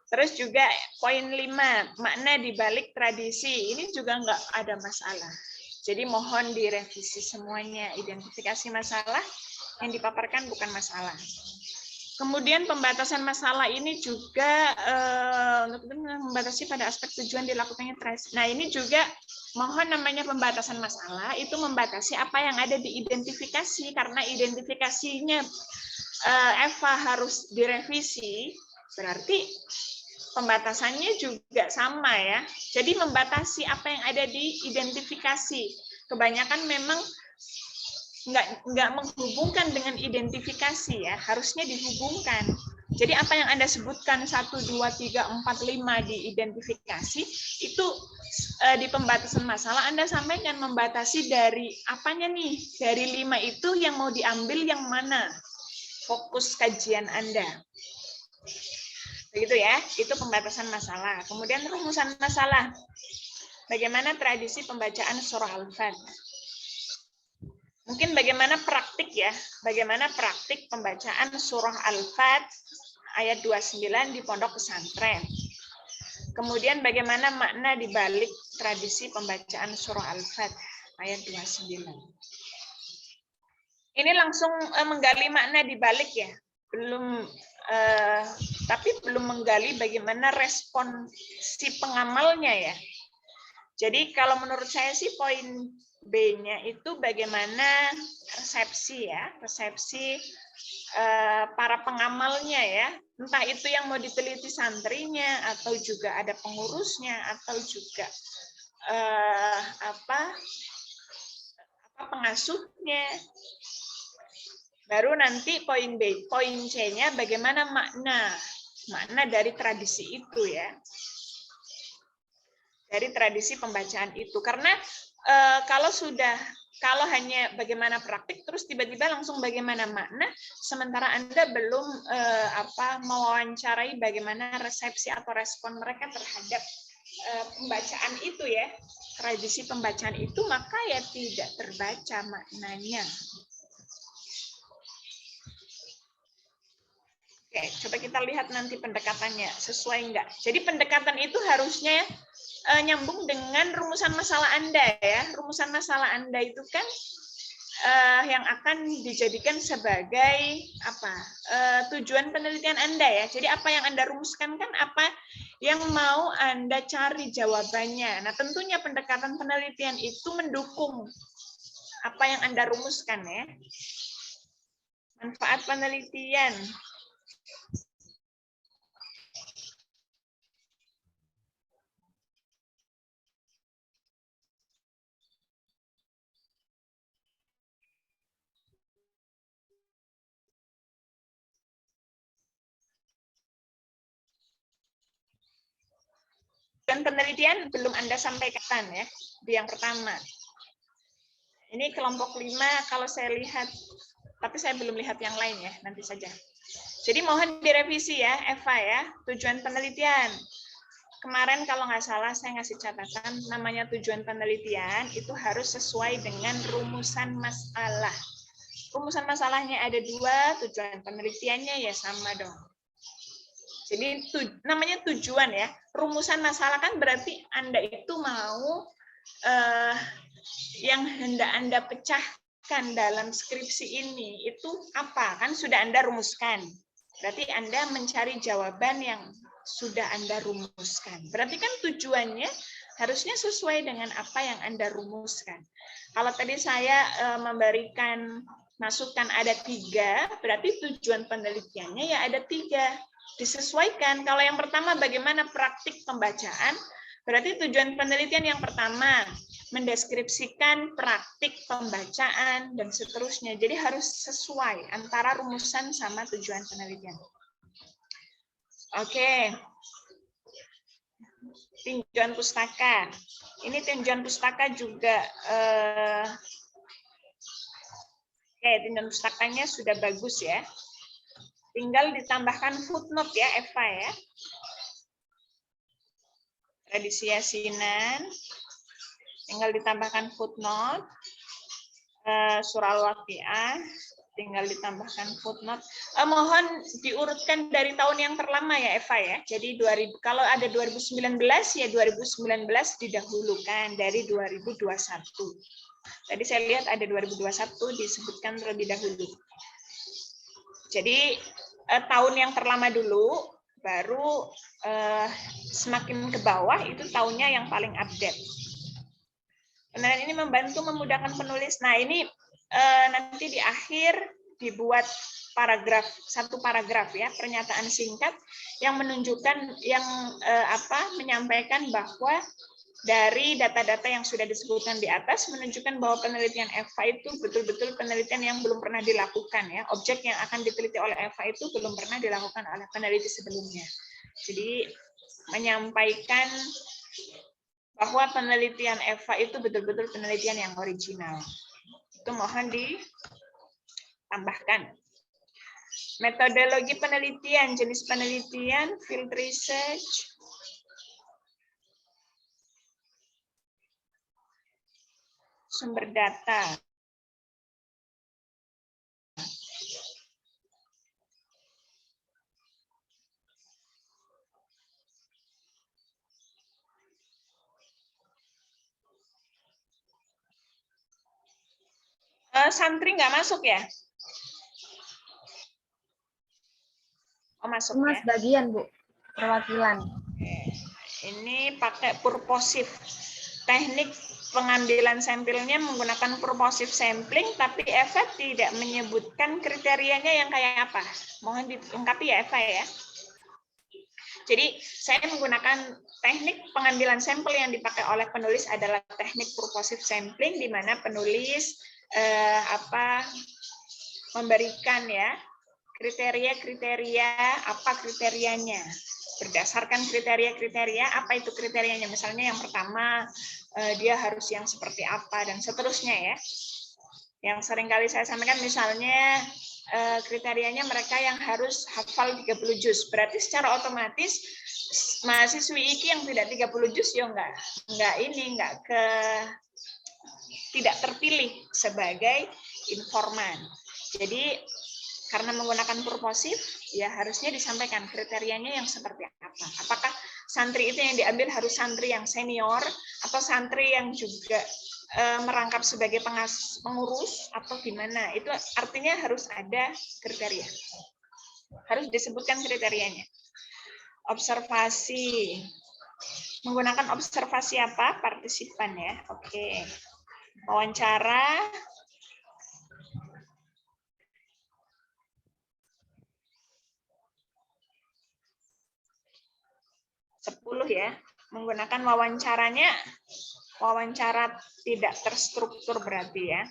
Terus juga poin 5, makna dibalik tradisi. Ini juga nggak ada masalah. Jadi mohon direvisi semuanya. Identifikasi masalah yang dipaparkan bukan masalah. Kemudian pembatasan masalah ini juga untuk membatasi pada aspek tujuan dilakukannya tradisi. Nah ini juga mohon namanya pembatasan masalah itu membatasi apa yang ada di identifikasi. Karena identifikasinya Eva harus direvisi, berarti pembatasannya juga sama ya. Jadi membatasi apa yang ada di identifikasi. Kebanyakan memang nggak menghubungkan dengan identifikasi ya. Harusnya dihubungkan. Jadi apa yang Anda sebutkan 1, 2, 3, 4, 5 di identifikasi itu di pembatasan masalah Anda sampaikan membatasi dari apanya nih? Dari 5 itu yang mau diambil yang mana? Fokus kajian Anda. Begitu ya, itu pembatasan masalah. Kemudian rumusan masalah. Bagaimana tradisi pembacaan surah Al-Fat? Mungkin bagaimana praktik ya, bagaimana praktik pembacaan surah Al-Fat ayat 29 di pondok pesantren. Kemudian bagaimana makna di balik tradisi pembacaan surah Al-Fat ayat 29. Ini langsung menggali makna di balik ya. Tapi belum menggali bagaimana respon si pengamalnya ya. Jadi kalau menurut saya sih poin B-nya itu bagaimana resepsi ya, resepsi para pengamalnya ya, entah itu yang mau diteliti santrinya atau juga ada pengurusnya atau juga pengasuhnya. Baru nanti poin B, poin C-nya bagaimana makna dari tradisi itu ya, dari tradisi pembacaan itu. Karena kalau hanya bagaimana praktik terus tiba-tiba langsung bagaimana makna, sementara Anda belum mewawancarai bagaimana resepsi atau respon mereka terhadap pembacaan itu ya, tradisi pembacaan itu, maka ya tidak terbaca maknanya. Oke, coba kita lihat nanti pendekatannya sesuai enggak. Jadi pendekatan itu harusnya nyambung dengan rumusan masalah Anda ya. Rumusan masalah Anda itu kan yang akan dijadikan sebagai tujuan penelitian Anda ya. Jadi apa yang Anda rumuskan kan apa yang mau Anda cari jawabannya. Nah, tentunya pendekatan penelitian itu mendukung apa yang Anda rumuskan ya. Manfaat penelitian. Dan penelitian belum Anda sampaikan ya, di yang pertama. Ini kelompok 5 kalau saya lihat, tapi saya belum lihat yang lain ya, nanti saja. Jadi mohon direvisi ya, Eva ya, tujuan penelitian. Kemarin kalau nggak salah saya ngasih catatan, namanya tujuan penelitian itu harus sesuai dengan rumusan masalah. Rumusan masalahnya ada 2, tujuan penelitiannya ya sama dong. Jadi namanya tujuan ya, rumusan masalah kan berarti Anda itu mau yang hendak Anda pecahkan dalam skripsi ini itu apa? Kan sudah Anda rumuskan. Berarti Anda mencari jawaban yang sudah Anda rumuskan. Berarti kan tujuannya harusnya sesuai dengan apa yang Anda rumuskan. Kalau tadi saya memberikan masukan ada 3, berarti tujuan penelitiannya ya ada 3. Disesuaikan. Kalau yang pertama bagaimana praktik pembacaan, berarti tujuan penelitian yang pertama mendeskripsikan praktik pembacaan dan seterusnya. Jadi harus sesuai antara rumusan sama tujuan penelitian. Oke. Tinjauan pustaka. Ini tinjauan pustaka juga tinjauan pustakanya sudah bagus ya. Tinggal ditambahkan footnote ya, Eva ya. Tradisi yasinan. Tinggal ditambahkan footnote. Surah Al-Waqiah. Tinggal ditambahkan footnote. Mohon diurutkan dari tahun yang terlama ya, Eva ya. Jadi kalau ada 2019 ya 2019 didahulukan dari 2021. Tadi saya lihat ada 2021 disebutkan terlebih dahulu. Jadi tahun yang terlama dulu, baru semakin ke bawah itu tahunnya yang paling update. Penelitian ini membantu memudahkan penulis. Nah ini nanti di akhir dibuat satu paragraf ya, pernyataan singkat yang menunjukkan yang menyampaikan bahwa dari data-data yang sudah disebutkan di atas menunjukkan bahwa penelitian Eva itu betul-betul penelitian yang belum pernah dilakukan ya. Objek yang akan diteliti oleh Eva itu belum pernah dilakukan oleh peneliti sebelumnya. Jadi menyampaikan bahwa penelitian Eva itu betul-betul penelitian yang original. Itu mohon ditambahkan. Metodologi penelitian, jenis penelitian, field research, sumber data. Santri nggak masuk ya? Oh, masuk Mas ya. bagian, Bu. Perwakilan. Ini pakai purposive. Teknik pengambilan sampelnya menggunakan purposive sampling, tapi Eva tidak menyebutkan kriterianya yang kayak apa. Mohon dilengkapi ya, Eva ya. Jadi saya menggunakan teknik pengambilan sampel yang dipakai oleh penulis adalah teknik purposive sampling, di mana penulis memberikan ya kriteria-kriteria, apa kriterianya. Berdasarkan kriteria-kriteria, apa itu kriterianya? Misalnya yang pertama, dia harus yang seperti apa, dan seterusnya ya. Yang sering kali saya sampaikan misalnya, kriterianya mereka yang harus hafal 30 juz. Berarti secara otomatis, mahasiswi IKI yang tidak 30 juz, ya tidak terpilih sebagai informan. Jadi, karena menggunakan purposive, ya harusnya disampaikan kriterianya yang seperti apa. Apakah santri itu yang diambil harus santri yang senior, atau santri yang juga merangkap sebagai pengurus, atau gimana. Itu artinya harus ada kriteria. Harus disebutkan kriterianya. Observasi. Menggunakan observasi apa? Partisipan ya. Oke. Wawancara. Ya, menggunakan wawancara tidak terstruktur berarti ya.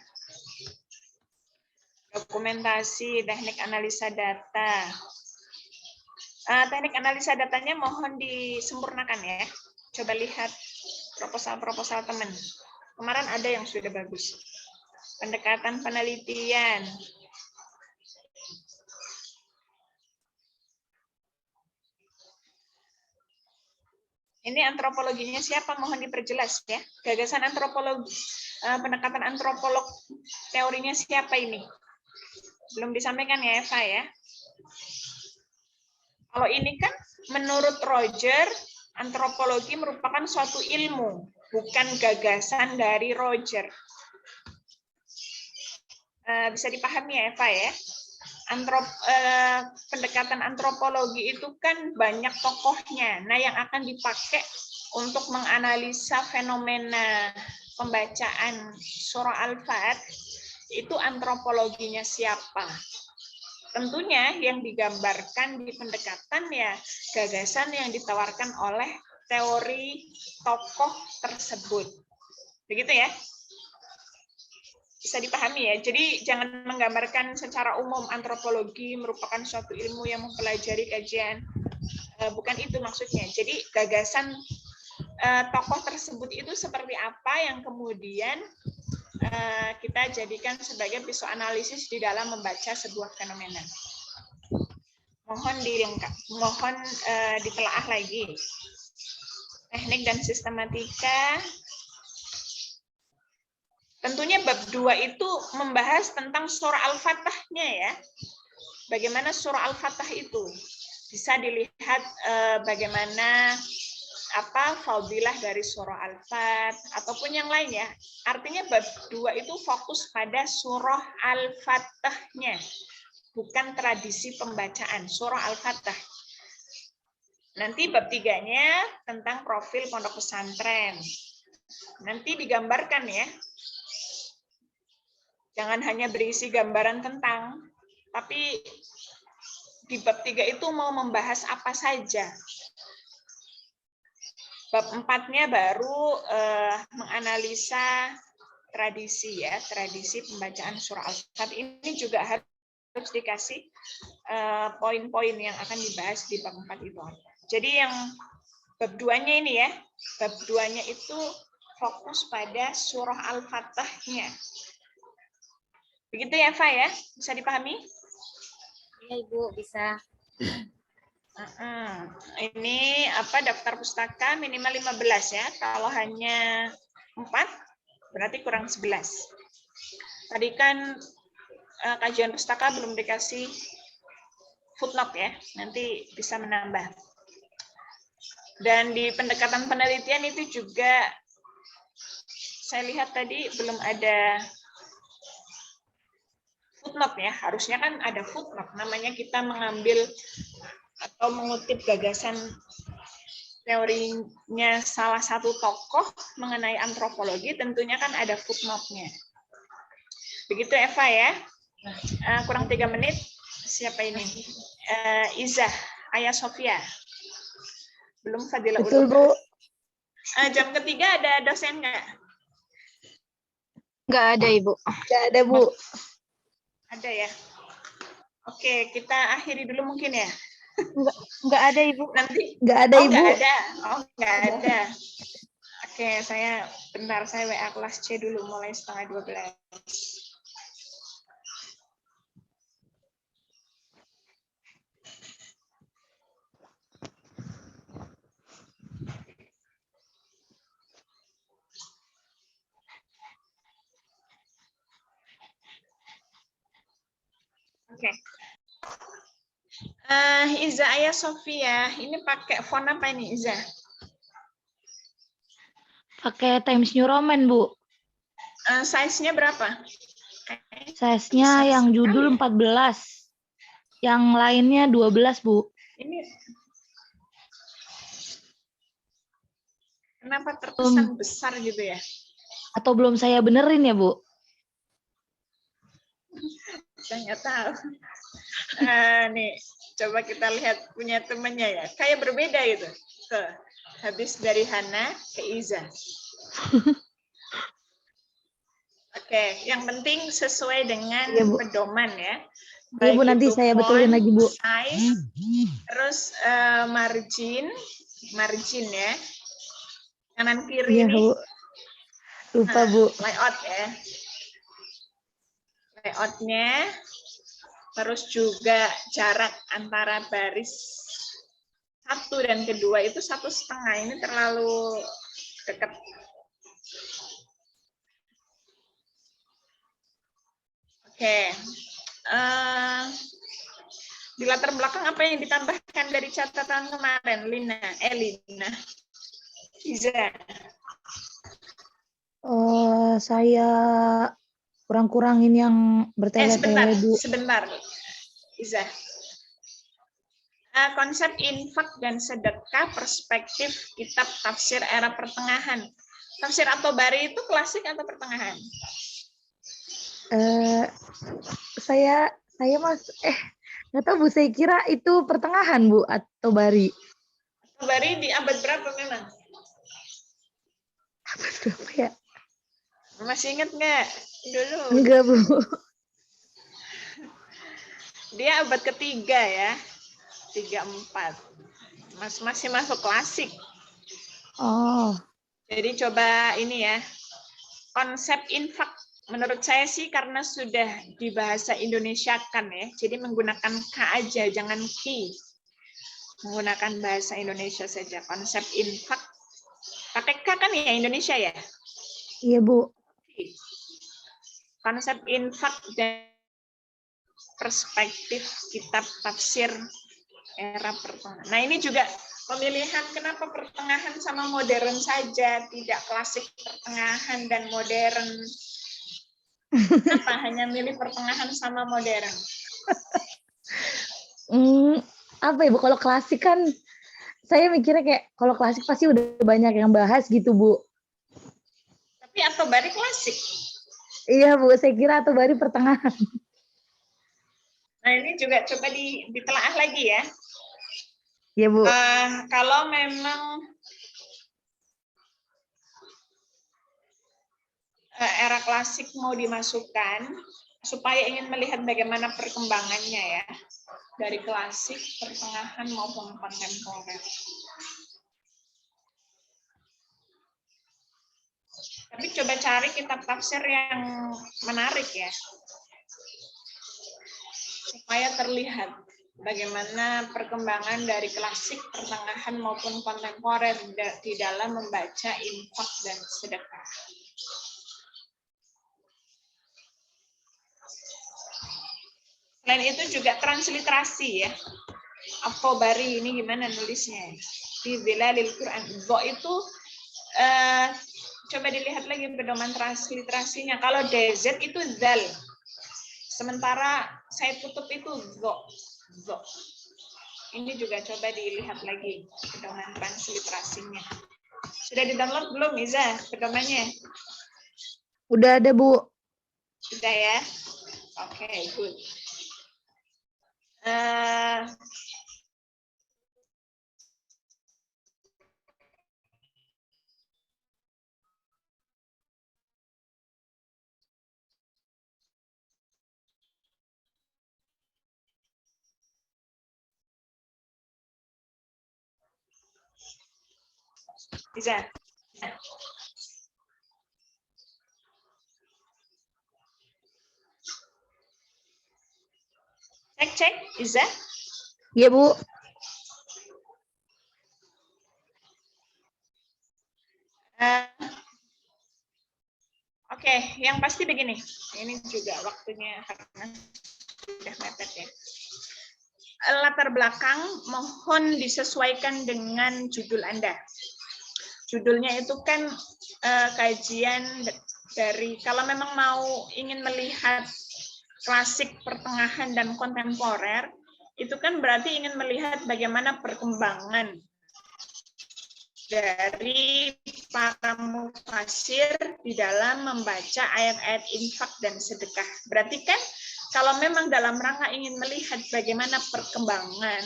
Dokumentasi, teknik analisa data. Teknik analisa datanya mohon disempurnakan ya. Coba lihat proposal-proposal teman. Kemarin ada yang sudah bagus. Pendekatan penelitian. Ini antropologinya siapa? Mohon diperjelas ya. Gagasan antropologi, pendekatan antropolog, teorinya siapa ini? Belum disampaikan ya Eva ya. Kalau ini kan menurut Roger, antropologi merupakan suatu ilmu, bukan gagasan dari Roger. Bisa dipahami ya Eva ya. Pendekatan antropologi itu kan banyak tokohnya. Nah, yang akan dipakai untuk menganalisa fenomena pembacaan surah Al-Fat itu antropologinya siapa? Tentunya yang digambarkan di pendekatan ya gagasan yang ditawarkan oleh teori tokoh tersebut. Begitu ya? Bisa dipahami ya. Jadi jangan menggambarkan secara umum antropologi merupakan suatu ilmu yang mempelajari kajian. Bukan itu maksudnya. Jadi gagasan tokoh tersebut itu seperti apa yang kemudian kita jadikan sebagai pisau analisis di dalam membaca sebuah fenomena. Mohon ditelaah lagi. Teknik dan sistematika. Tentunya bab 2 itu membahas tentang surah Al-Fatihah-nya ya. Bagaimana surah Al-Fatihah itu? Bisa dilihat bagaimana fadilah dari surah Al-Fatihah ataupun yang lain ya. Artinya bab 2 itu fokus pada surah Al-Fatihah-nya, bukan tradisi pembacaan surah Al-Fatihah. Nanti bab 3-nya tentang profil pondok pesantren. Nanti digambarkan ya. Jangan hanya berisi gambaran tentang, tapi di bab 3 itu mau membahas apa saja. Bab 4-nya baru menganalisa tradisi ya, tradisi pembacaan surah Al-Fatihah. Ini juga harus dikasih poin-poin yang akan dibahas di bab 4 itu. Jadi yang bab 2-nya ini ya, bab 2-nya itu fokus pada surah Al-Fatihah-nya. Begitu ya, Fa ya? Bisa dipahami? Iya, Ibu, bisa. Ini daftar pustaka minimal 15 ya. Kalau hanya 4 berarti kurang 11. Tadi kan kajian pustaka belum dikasih footnote ya. Nanti bisa menambah. Dan di pendekatan penelitian itu juga saya lihat tadi belum ada footnote ya. Harusnya kan ada footnote. Namanya kita mengambil atau mengutip gagasan teorinya salah satu tokoh mengenai antropologi, tentunya kan ada footnote-nya. Begitu Eva ya. Kurang 3 menit. Siapa ini? Iza, Ayah Sofia. Belum Fadila. Betul, Bu. Jam ketiga ada dosen nggak? Nggak ada, Ibu. Nggak ada, Bu. Ada ya. Oke, kita akhiri dulu mungkin ya. Nggak ada, Ibu. Nanti Nggak ada, Ibu. nggak ada. Nggak ada. Oke, saya WA kelas C dulu mulai 11:30. Oke. Iza Ayah Sofia, ini pakai font apa ini Iza? Pakai Times New Roman, Bu. Size-nya berapa? Size-nya yang judul 14. Yang lainnya 12, Bu. Ini kenapa terkesan besar gitu ya? Atau belum saya benerin ya, Bu? Saya nggak tahu. Nih, coba kita lihat punya temennya ya. Kayak berbeda gitu. Tuh, habis dari Hana ke Iza. Oke, yang penting sesuai dengan Iya, Bu. pedoman ya. Iya, Bu, nanti saya betulin lagi, Bu. Size, terus margin ya. Kanan kiri Iya, nih. Bu. Lupa, Bu. Layout ya. Layoutnya, terus juga jarak antara baris 1 dan kedua itu 1,5. Ini terlalu dekat. Oke. Di latar belakang apa yang ditambahkan dari catatan kemarin, Lina? Iza. Saya kurang-kurangin yang bertele-tele, Bu. Sebentar. Iza. Konsep infak dan sedekah perspektif kitab tafsir era pertengahan. Tafsir At-Tabari itu klasik atau pertengahan? Saya nggak tahu, Bu. Saya kira itu pertengahan, Bu, atau Bari. At-Tabari di abad berapa memang? Abad berapa ya? Masih ingat nggak? Dulu. Enggak, Bu. Dia abad ketiga ya. 3-4. Masih masuk klasik. Oh. Jadi coba ini ya. Konsep infak menurut saya sih karena sudah dibahasa Indonesiakan ya. Jadi menggunakan K aja, jangan Ki. Menggunakan bahasa Indonesia saja. Konsep infak. Pakai K kan ya Indonesia ya? Iya, Bu. Konsep infak dan perspektif kitab tafsir era pertengahan. Nah ini juga pemilihan kenapa pertengahan sama modern saja, tidak klasik pertengahan dan modern. Kenapa hanya milih pertengahan sama modern? Apa ya, Bu? Kalau klasik kan, saya mikirnya kayak kalau klasik pasti udah banyak yang bahas gitu, Bu. Tapi At-Tabari klasik. Iya, Bu. Saya kira At-Tabari pertengahan. Nah ini juga coba ditelaah lagi ya. Iya, Bu. Kalau memang secara klasik mau dimasukkan supaya ingin melihat bagaimana perkembangannya ya dari klasik, pertengahan maupun kontemporer. Tapi coba cari kitab tafsir yang menarik ya, supaya terlihat bagaimana perkembangan dari klasik, pertengahan maupun kontemporer di dalam membaca infak dan sedekah. Selain itu juga transliterasi ya. At-Tabari ini gimana nulisnya? Di Zilalil Quran. Bo itu coba dilihat lagi pedoman transliterasinya. Kalau DZ itu zal. Sementara saya tutup itu zo. Ini juga coba dilihat lagi pedoman transliterasinya. Sudah di-download belum, Iza, pedomannya? Udah ada, Bu. Sudah ya? Oke, good. Bisa. Cek, Iza. Iya, Bu. Oke, yang pasti begini. Ini juga waktunya karena sudah mepet ya. Latar belakang mohon disesuaikan dengan judul Anda. Judulnya itu kan kajian dari, kalau memang mau ingin melihat klasik, pertengahan, dan kontemporer, itu kan berarti ingin melihat bagaimana perkembangan dari para mufasir di dalam membaca ayat-ayat infak dan sedekah. Berarti kan kalau memang dalam rangka ingin melihat bagaimana perkembangan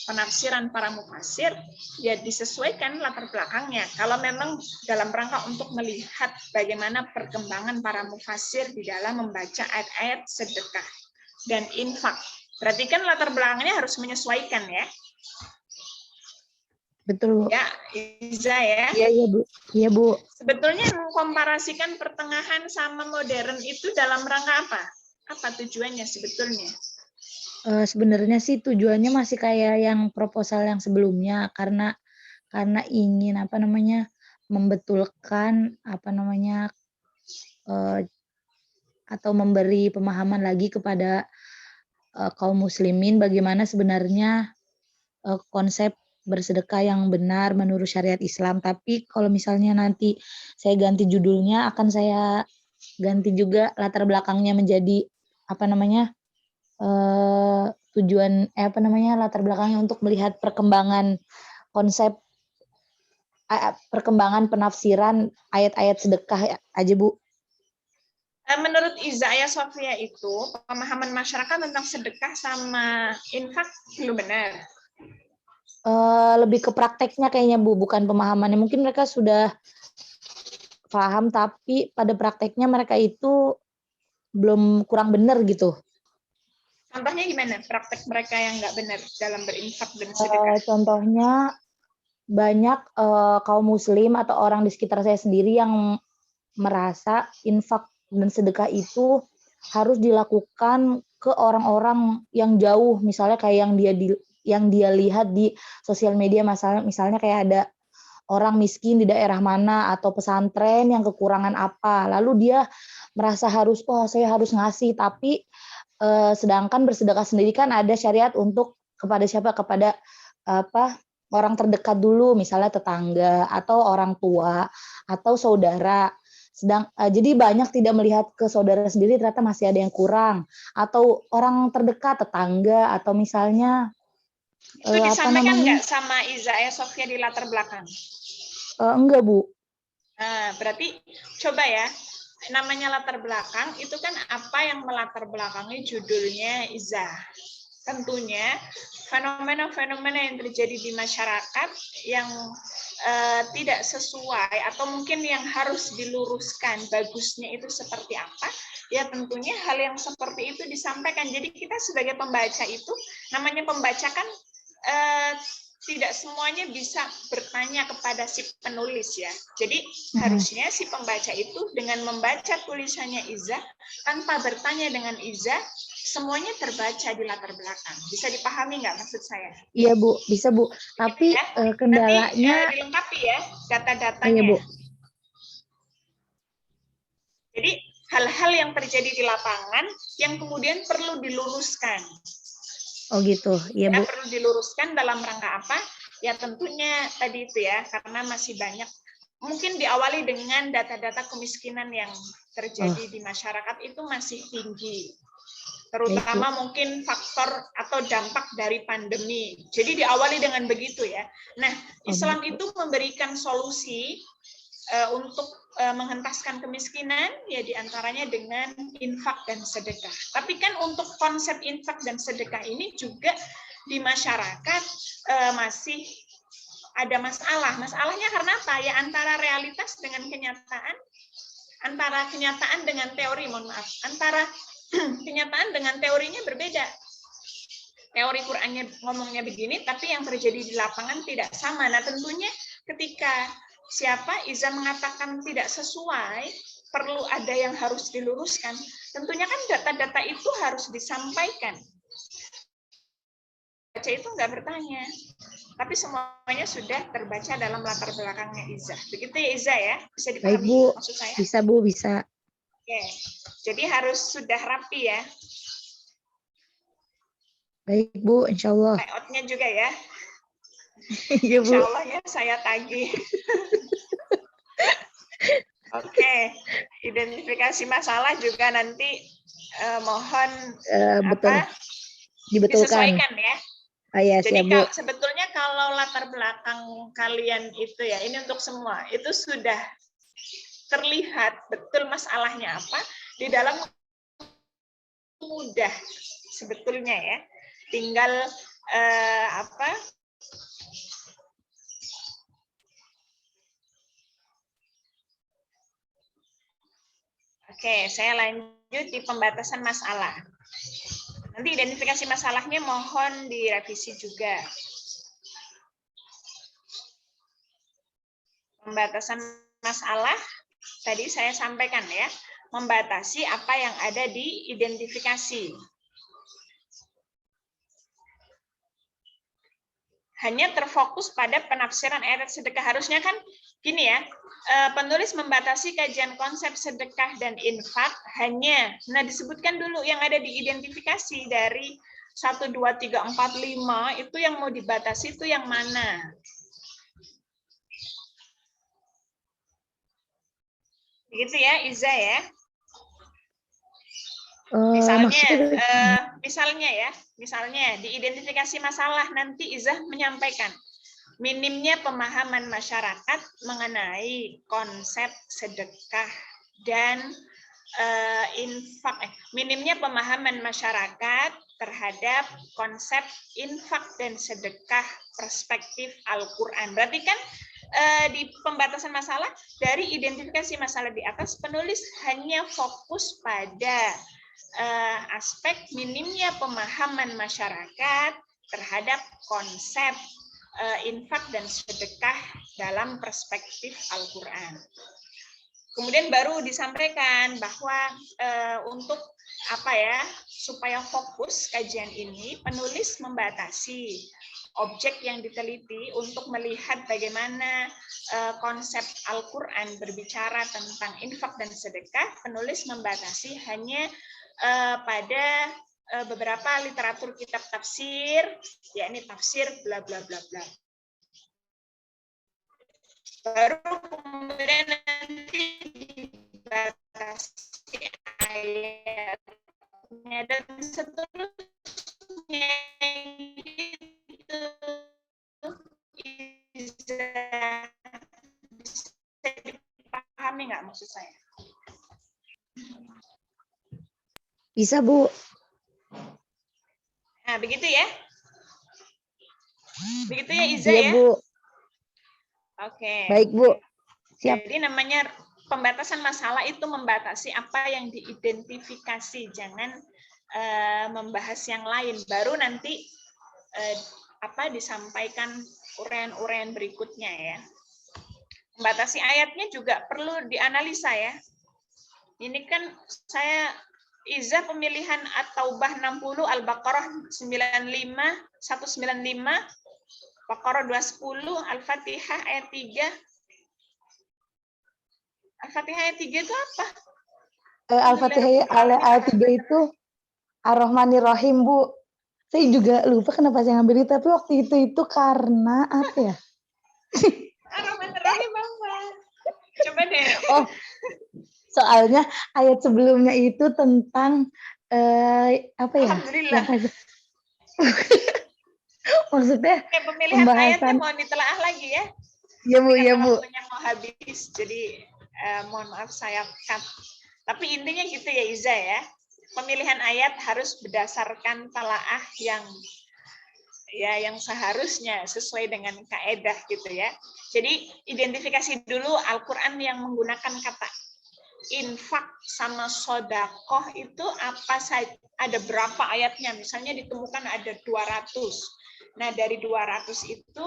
penafsiran para mufasir, ya disesuaikan latar belakangnya. Kalau memang dalam rangka untuk melihat bagaimana perkembangan para mufasir di dalam membaca ayat-ayat sedekah dan infak, berarti kan latar belakangnya harus menyesuaikan ya. Betul, Bu. Ya, Iza ya. Iya, Bu. Iya, Bu. Sebetulnya mengkomparasikan pertengahan sama modern itu dalam rangka apa? Apa tujuannya sebetulnya? Sebenarnya sih tujuannya masih kayak yang proposal yang sebelumnya, karena ingin membetulkan atau memberi pemahaman lagi kepada kaum muslimin bagaimana sebenarnya konsep bersedekah yang benar menurut syariat Islam. Tapi kalau misalnya nanti saya ganti judulnya, akan saya ganti juga latar belakangnya menjadi tujuan latar belakangnya untuk melihat perkembangan konsep perkembangan penafsiran ayat-ayat sedekah aja, Bu. Menurut Iza Ayah Sofia itu pemahaman masyarakat tentang sedekah sama infak belum benar. Lebih ke prakteknya kayaknya, Bu, bukan pemahamannya. Mungkin mereka sudah paham, tapi pada prakteknya mereka itu belum, kurang benar gitu. Contohnya gimana praktek mereka yang nggak benar dalam berinfak dan sedekah? Contohnya banyak kaum muslim atau orang di sekitar saya sendiri yang merasa infak dan sedekah itu harus dilakukan ke orang-orang yang jauh, misalnya kayak yang dia lihat di sosial media, misalnya kayak ada orang miskin di daerah mana atau pesantren yang kekurangan apa, lalu dia merasa harus, saya harus ngasih, tapi sedangkan bersedekah sendiri kan ada syariat untuk kepada siapa, kepada orang terdekat dulu, misalnya tetangga atau orang tua atau saudara. Jadi banyak tidak melihat ke saudara sendiri, ternyata masih ada yang kurang, atau orang terdekat, tetangga, atau misalnya itu disampaikan nggak sama Iza Ayah Sofia di latar belakang? Enggak, Bu. Nah, berarti coba ya, namanya latar belakang itu kan apa yang melatar belakangi judulnya Iza. tentunya fenomena-fenomena yang terjadi di masyarakat yang tidak sesuai atau mungkin yang harus diluruskan bagusnya itu seperti apa, ya tentunya hal yang seperti itu disampaikan. Jadi kita sebagai pembaca itu, namanya pembaca kan tidak semuanya bisa bertanya kepada si penulis ya. Jadi harusnya si pembaca itu dengan membaca tulisannya Iza, tanpa bertanya dengan Iza, semuanya terbaca di latar belakang. Bisa dipahami nggak maksud saya? Iya Bu, bisa Bu. Tapi Ya? kendalanya, Nanti dilengkapi ya data-datanya. iya Bu. Jadi hal-hal yang terjadi di lapangan yang kemudian perlu diluruskan. Oh gitu, iya Ya, Bu. perlu diluruskan dalam rangka apa? Ya tentunya tadi itu ya, karena masih banyak. Mungkin diawali dengan data-data kemiskinan yang terjadi di masyarakat itu masih tinggi. Terutama mungkin faktor atau dampak dari pandemi. Jadi diawali dengan begitu ya. Nah, Islam itu memberikan solusi untuk menghentaskan kemiskinan, ya diantaranya dengan infak dan sedekah. Tapi kan untuk konsep infak dan sedekah ini juga di masyarakat masih ada masalah. Masalahnya karena apa? Ya antara realitas dengan kenyataan, antara kenyataan dengan teori, mohon maaf, antara kenyataan dengan teorinya berbeda. Teori Qur'annya ngomongnya begini, tapi yang terjadi di lapangan tidak sama. Nah tentunya ketika Iza mengatakan tidak sesuai, perlu ada yang harus diluruskan. Tentunya kan data-data itu harus disampaikan. Baca itu nggak bertanya, tapi semuanya sudah terbaca dalam latar belakangnya Iza. Begitu ya Iza ya? Bisa dipahami? Baik Bu, maksud saya? bisa Bu, bisa. Oke, jadi harus sudah rapi ya. Baik Bu, insya Allah. Layoutnya juga ya. Iya Bu. Insya Allah ya, saya tagih. Oke, identifikasi masalah juga nanti mohon betul. Dibetulkan. disesuaikan ya. Ya, Jadi siap, Bu. sebetulnya kalau latar belakang kalian itu ya, ini untuk semua, itu sudah terlihat betul masalahnya apa, di dalam mudah sebetulnya ya. Tinggal Oke, saya lanjut di pembatasan masalah. Nanti identifikasi masalahnya mohon direvisi juga. Pembatasan masalah, tadi saya sampaikan ya, membatasi apa yang ada di identifikasi. Hanya terfokus pada penafsiran ayat sedekah. Harusnya kan gini ya, penulis membatasi kajian konsep sedekah dan infak hanya, nah disebutkan dulu yang ada di identifikasi dari 1, 2, 3, 4, 5, itu yang mau dibatasi itu yang mana? Begitu ya, Iza ya. Misalnya di identifikasi masalah nanti Iza menyampaikan minimnya pemahaman masyarakat mengenai konsep sedekah dan infak. Minimnya pemahaman masyarakat terhadap konsep infak dan sedekah perspektif Al-Quran. Berarti kan di pembatasan masalah dari identifikasi masalah di atas, penulis hanya fokus pada aspek minimnya pemahaman masyarakat terhadap konsep infak dan sedekah dalam perspektif Al-Quran. Kemudian baru disampaikan bahwa untuk supaya fokus kajian ini, penulis membatasi objek yang diteliti untuk melihat bagaimana konsep Al-Quran berbicara tentang infak dan sedekah. Penulis membatasi hanya pada beberapa literatur kitab tafsir, yakni tafsir bla bla bla bla. Baru kemudian nanti dibatasi ayatnya dan seterusnya itu bisa dipahami nggak maksud saya? Bisa Bu. Nah, begitu ya? Begitu ya Iza Iya, ya? Bu. Oke. Baik, Bu. Siap. Jadi namanya pembatasan masalah itu membatasi apa yang diidentifikasi, jangan membahas yang lain. Baru nanti disampaikan uraian-uraian berikutnya ya. Membatasi ayatnya juga perlu dianalisa ya. Ini kan saya Iza pemilihan At-Taubah 60, Al-Baqarah 95, 195, Baqarah 210, Al-Fatihah ayat 3. Al-Fatihah ayat 3 itu apa? Al-Fatihah ayat 3 itu Ar-Rahmanir-Rahim, Bu. Saya juga lupa kenapa saya ngambil itu, tapi waktu itu karena apa ya? Ar-Rahmanir-Rahim apa? Coba deh. Oh, soalnya ayat sebelumnya itu tentang apa ya? Alhamdulillah. Maksudnya Pemilihan ayatnya pembahasan. mohon ditelaah lagi ya. Iya, Bu, iya, Karena Bu. waktunya mau habis, jadi mohon maaf saya cut. Tapi intinya gitu ya Iza ya. Pemilihan ayat harus berdasarkan talaah yang seharusnya sesuai dengan kaedah gitu ya. Jadi identifikasi dulu Al-Qur'an yang menggunakan kata infak sama sodakoh itu apa saja, ada berapa ayatnya, misalnya ditemukan ada 200. Nah dari 200 itu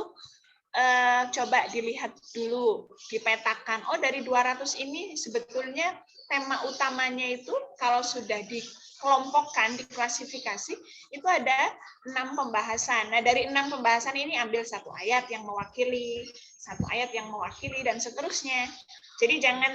coba dilihat dulu, dipetakan, oh dari 200 ini sebetulnya tema utamanya itu kalau sudah dikelompokkan, diklasifikasi, itu ada 6 pembahasan. Nah dari 6 pembahasan ini ambil satu ayat yang mewakili, dan seterusnya. Jadi jangan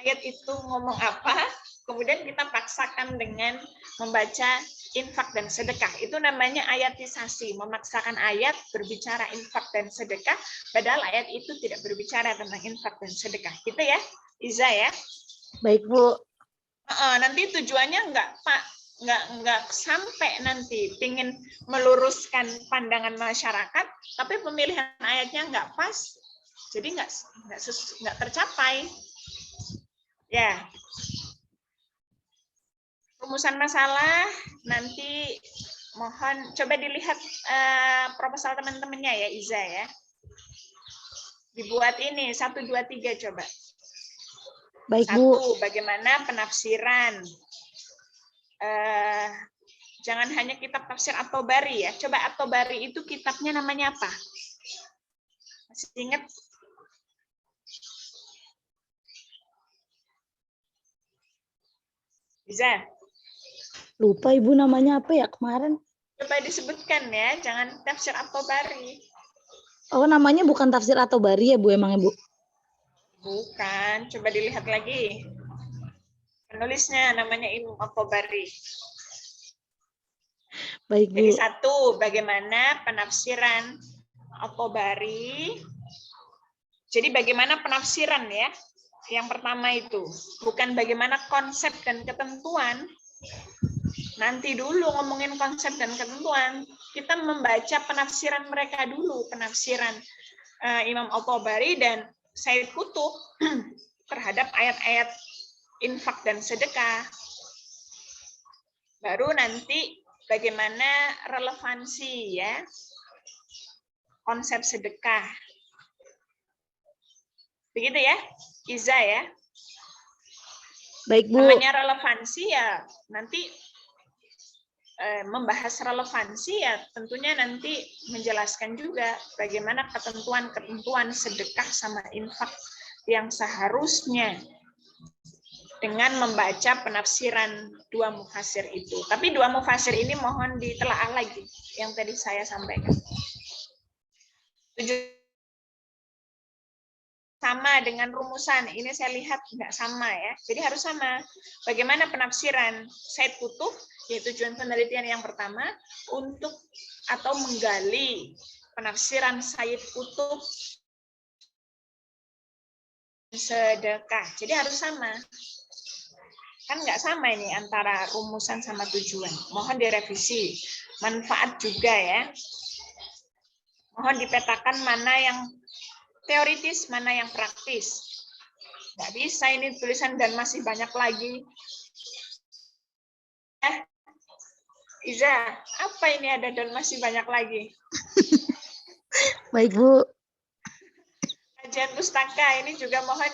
ayat itu ngomong apa, kemudian kita paksakan dengan membaca infak dan sedekah. Itu namanya ayatisasi, memaksakan ayat berbicara infak dan sedekah, padahal ayat itu tidak berbicara tentang infak dan sedekah. Gitu ya, Iza ya. Baik, Bu. Nanti tujuannya nggak sampai nanti pingin meluruskan pandangan masyarakat, tapi pemilihan ayatnya nggak pas, jadi nggak tercapai. Ya, rumusan masalah nanti mohon coba dilihat proposal teman-temannya ya Iza ya. Dibuat ini 1, 2, 3 coba. Baik, Bu. 1, bagaimana penafsiran. Jangan hanya kitab tafsir At-Tabari ya. Coba At-Tabari itu kitabnya namanya apa? Masih ingat? Bisa? Lupa Ibu namanya apa ya kemarin? Coba disebutkan ya, jangan tafsir At-Tabari. Oh, namanya bukan tafsir At-Tabari ya, Bu, emang Ibu? Bukan, coba dilihat lagi. Penulisnya namanya Imam At-Tabari. Baik, Bu. Jadi 1, bagaimana penafsiran At-Tabari. Jadi bagaimana penafsiran ya? Yang pertama itu, bukan bagaimana konsep dan ketentuan. Nanti dulu ngomongin konsep dan ketentuan, kita membaca penafsiran mereka dulu, penafsiran Imam At-Tabari dan Said Qutb terhadap ayat-ayat infak dan sedekah. Baru nanti bagaimana relevansi ya konsep sedekah. Begitu ya, Iza ya. Baik, Bu. Namanya relevansi ya nanti membahas relevansi ya tentunya nanti menjelaskan juga bagaimana ketentuan-ketentuan sedekah sama infak yang seharusnya dengan membaca penafsiran 2 mufassir itu. Tapi 2 mufassir ini mohon ditelaah lagi yang tadi saya sampaikan. Sama dengan rumusan, ini saya lihat nggak sama ya. Jadi harus sama. Bagaimana penafsiran Said Qutb, yaitu tujuan penelitian yang pertama, untuk atau menggali penafsiran Said Qutb sedekah. Jadi harus sama. Kan nggak sama ini antara rumusan sama tujuan. Mohon direvisi. Manfaat juga ya. Mohon dipetakan mana yang teoritis, mana yang praktis. Nggak bisa ini tulisan dan masih banyak lagi. Iza, apa ini ada dan masih banyak lagi? Baik, Bu. Kajian pustaka ini juga mohon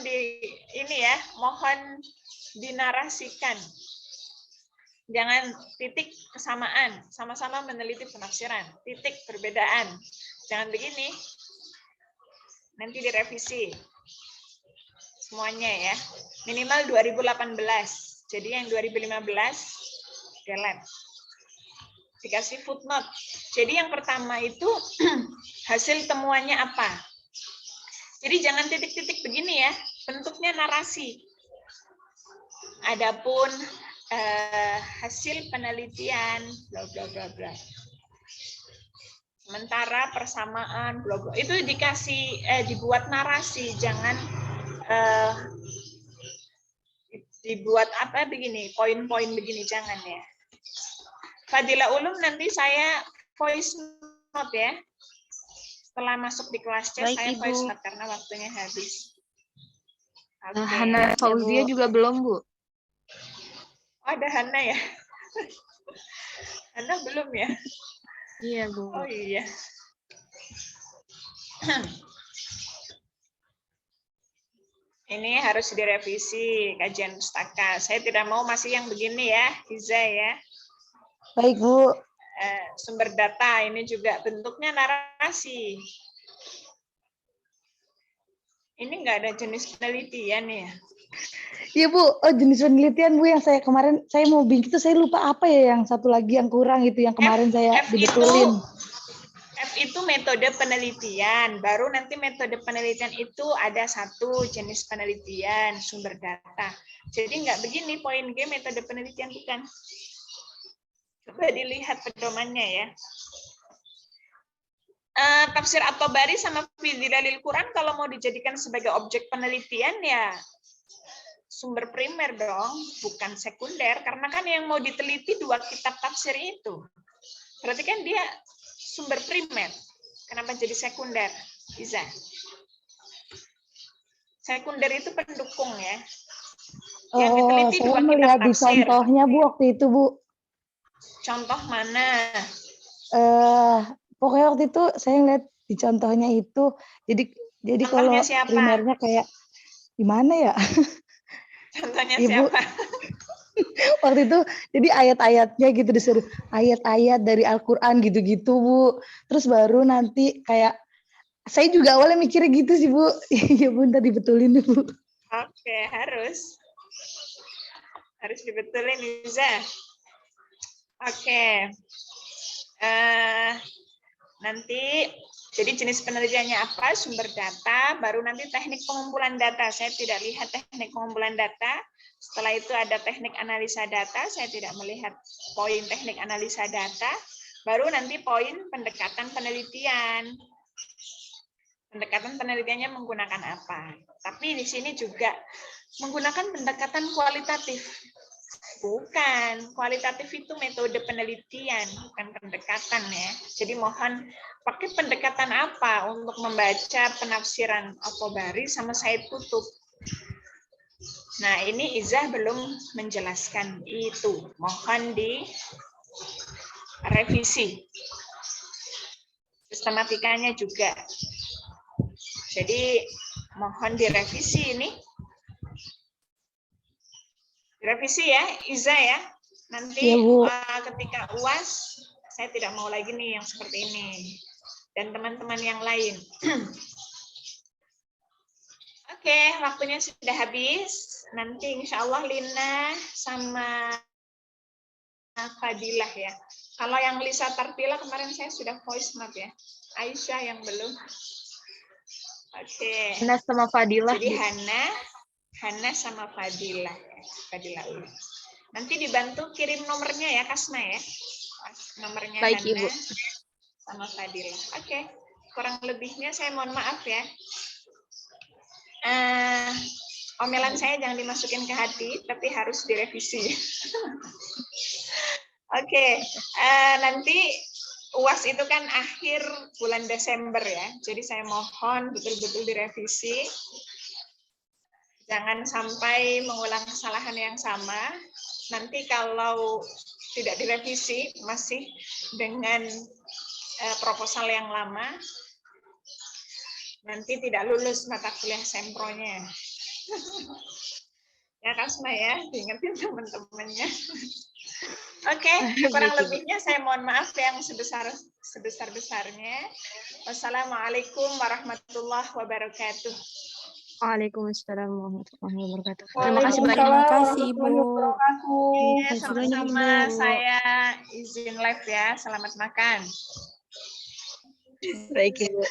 mohon dinarasikan. Jangan titik kesamaan, sama-sama meneliti penafsiran. Titik perbedaan. Jangan begini. Nanti direvisi. Semuanya ya. Minimal 2018. Jadi yang 2015 delete. Dikasih footnote. Jadi yang pertama itu hasil temuannya apa? Jadi jangan titik-titik begini ya. Bentuknya narasi. Adapun hasil penelitian bla bla bla bla. Sementara persamaan bla bla itu dikasih dibuat narasi, jangan dibuat apa begini, poin-poin begini, jangan ya. Fadilah Ulum nanti saya voice note ya. Setelah masuk di kelas C Baik, saya Ibu. voice note karena waktunya habis. Oke. Hana Fauzia juga belum, Bu. Oh, ada Hana ya? Hana belum ya? Iya, Bu. Oh iya. Ini harus direvisi kajian pustaka. Saya tidak mau masih yang begini ya, Iza ya. Baik, Bu. Sumber data ini juga bentuknya narasi. Ini nggak ada jenis penelitian ya. Iya, Bu. Oh, jenis penelitian, Bu, yang saya kemarin saya mau bikin itu saya lupa apa ya, yang satu lagi yang kurang itu yang kemarin saya dibetulin. F itu metode penelitian, baru nanti metode penelitian itu ada satu jenis penelitian, sumber data. Jadi nggak begini, poin G metode penelitian bukan. Coba dilihat pedomannya ya. Tafsir At-Tabari sama Fi Dhilalil Quran kalau mau dijadikan sebagai objek penelitian ya sumber primer dong, bukan sekunder. Karena kan yang mau diteliti dua kitab tafsir itu. Berarti kan dia sumber primer. Kenapa jadi sekunder? Bisa. Sekunder itu pendukung ya. Yang diteliti Saya dua kitab melihat di tafsir. contohnya, Bu, waktu itu, Bu. Contoh mana? Pokoknya waktu itu saya ngeliat di contohnya itu, jadi kalau Contohnya siapa? primernya kayak gimana ya? Contohnya Ibu. siapa? Waktu itu jadi ayat-ayatnya gitu disuruh ayat-ayat dari Al-Qur'an gitu-gitu, Bu. Terus baru nanti kayak saya juga awalnya mikirnya gitu sih, Bu. Ya Bu, ntar dibetulin deh, Bu. Oke, harus dibetulin, Iza. Oke. Nanti jadi jenis penelitiannya apa, sumber data, baru nanti teknik pengumpulan data. Saya tidak lihat teknik pengumpulan data. Setelah itu ada teknik analisa data, saya tidak melihat poin teknik analisa data. Baru nanti poin pendekatan penelitian. Pendekatan penelitiannya menggunakan apa? Tapi di sini juga menggunakan pendekatan kualitatif. Bukan, kualitatif itu metode penelitian, bukan pendekatan ya. Jadi mohon pakai pendekatan apa untuk membaca penafsiran At-Tabari sama Said Qutb. Nah, ini Izzah belum menjelaskan itu. Mohon direvisi. Sistematikanya juga. Jadi mohon direvisi ini. Revisi ya, Iza ya. Nanti Ya, Bu. ketika UAS, saya tidak mau lagi nih yang seperti ini. Dan teman-teman yang lain. Oke, waktunya sudah habis. Nanti insya Allah Lina sama Fadilah ya. Kalau yang Lisa Tartila kemarin saya sudah voice note ya. Aisyah yang belum. Oke. Hana sama Fadilah. Jadi Bu. Hana sama Fadilah ya. Fadilah Uli. Nanti dibantu kirim nomornya ya, Kasma ya. Nomornya Baik, Hana Ibu. sama Fadilah. Oke. Kurang lebihnya saya mohon maaf ya. Omelan saya jangan dimasukin ke hati, tapi harus direvisi. Oke. Nanti UAS itu kan akhir bulan Desember ya. Jadi saya mohon betul-betul direvisi. Jangan sampai mengulang kesalahan yang sama. Nanti kalau tidak direvisi, masih dengan proposal yang lama, nanti tidak lulus mata kuliah sempronya. Ya Kasma ya, diingetin teman-temannya. Oke, kurang lebihnya saya mohon maaf yang sebesar-besarnya. Wassalamualaikum warahmatullahi wabarakatuh. Waalaikumsalam warahmatullahi wabarakatuh. Terima kasih banyak. Terima kasih, Ibu. Iya, sama-sama. Saya izin live ya. Selamat makan. Baik, Ibu.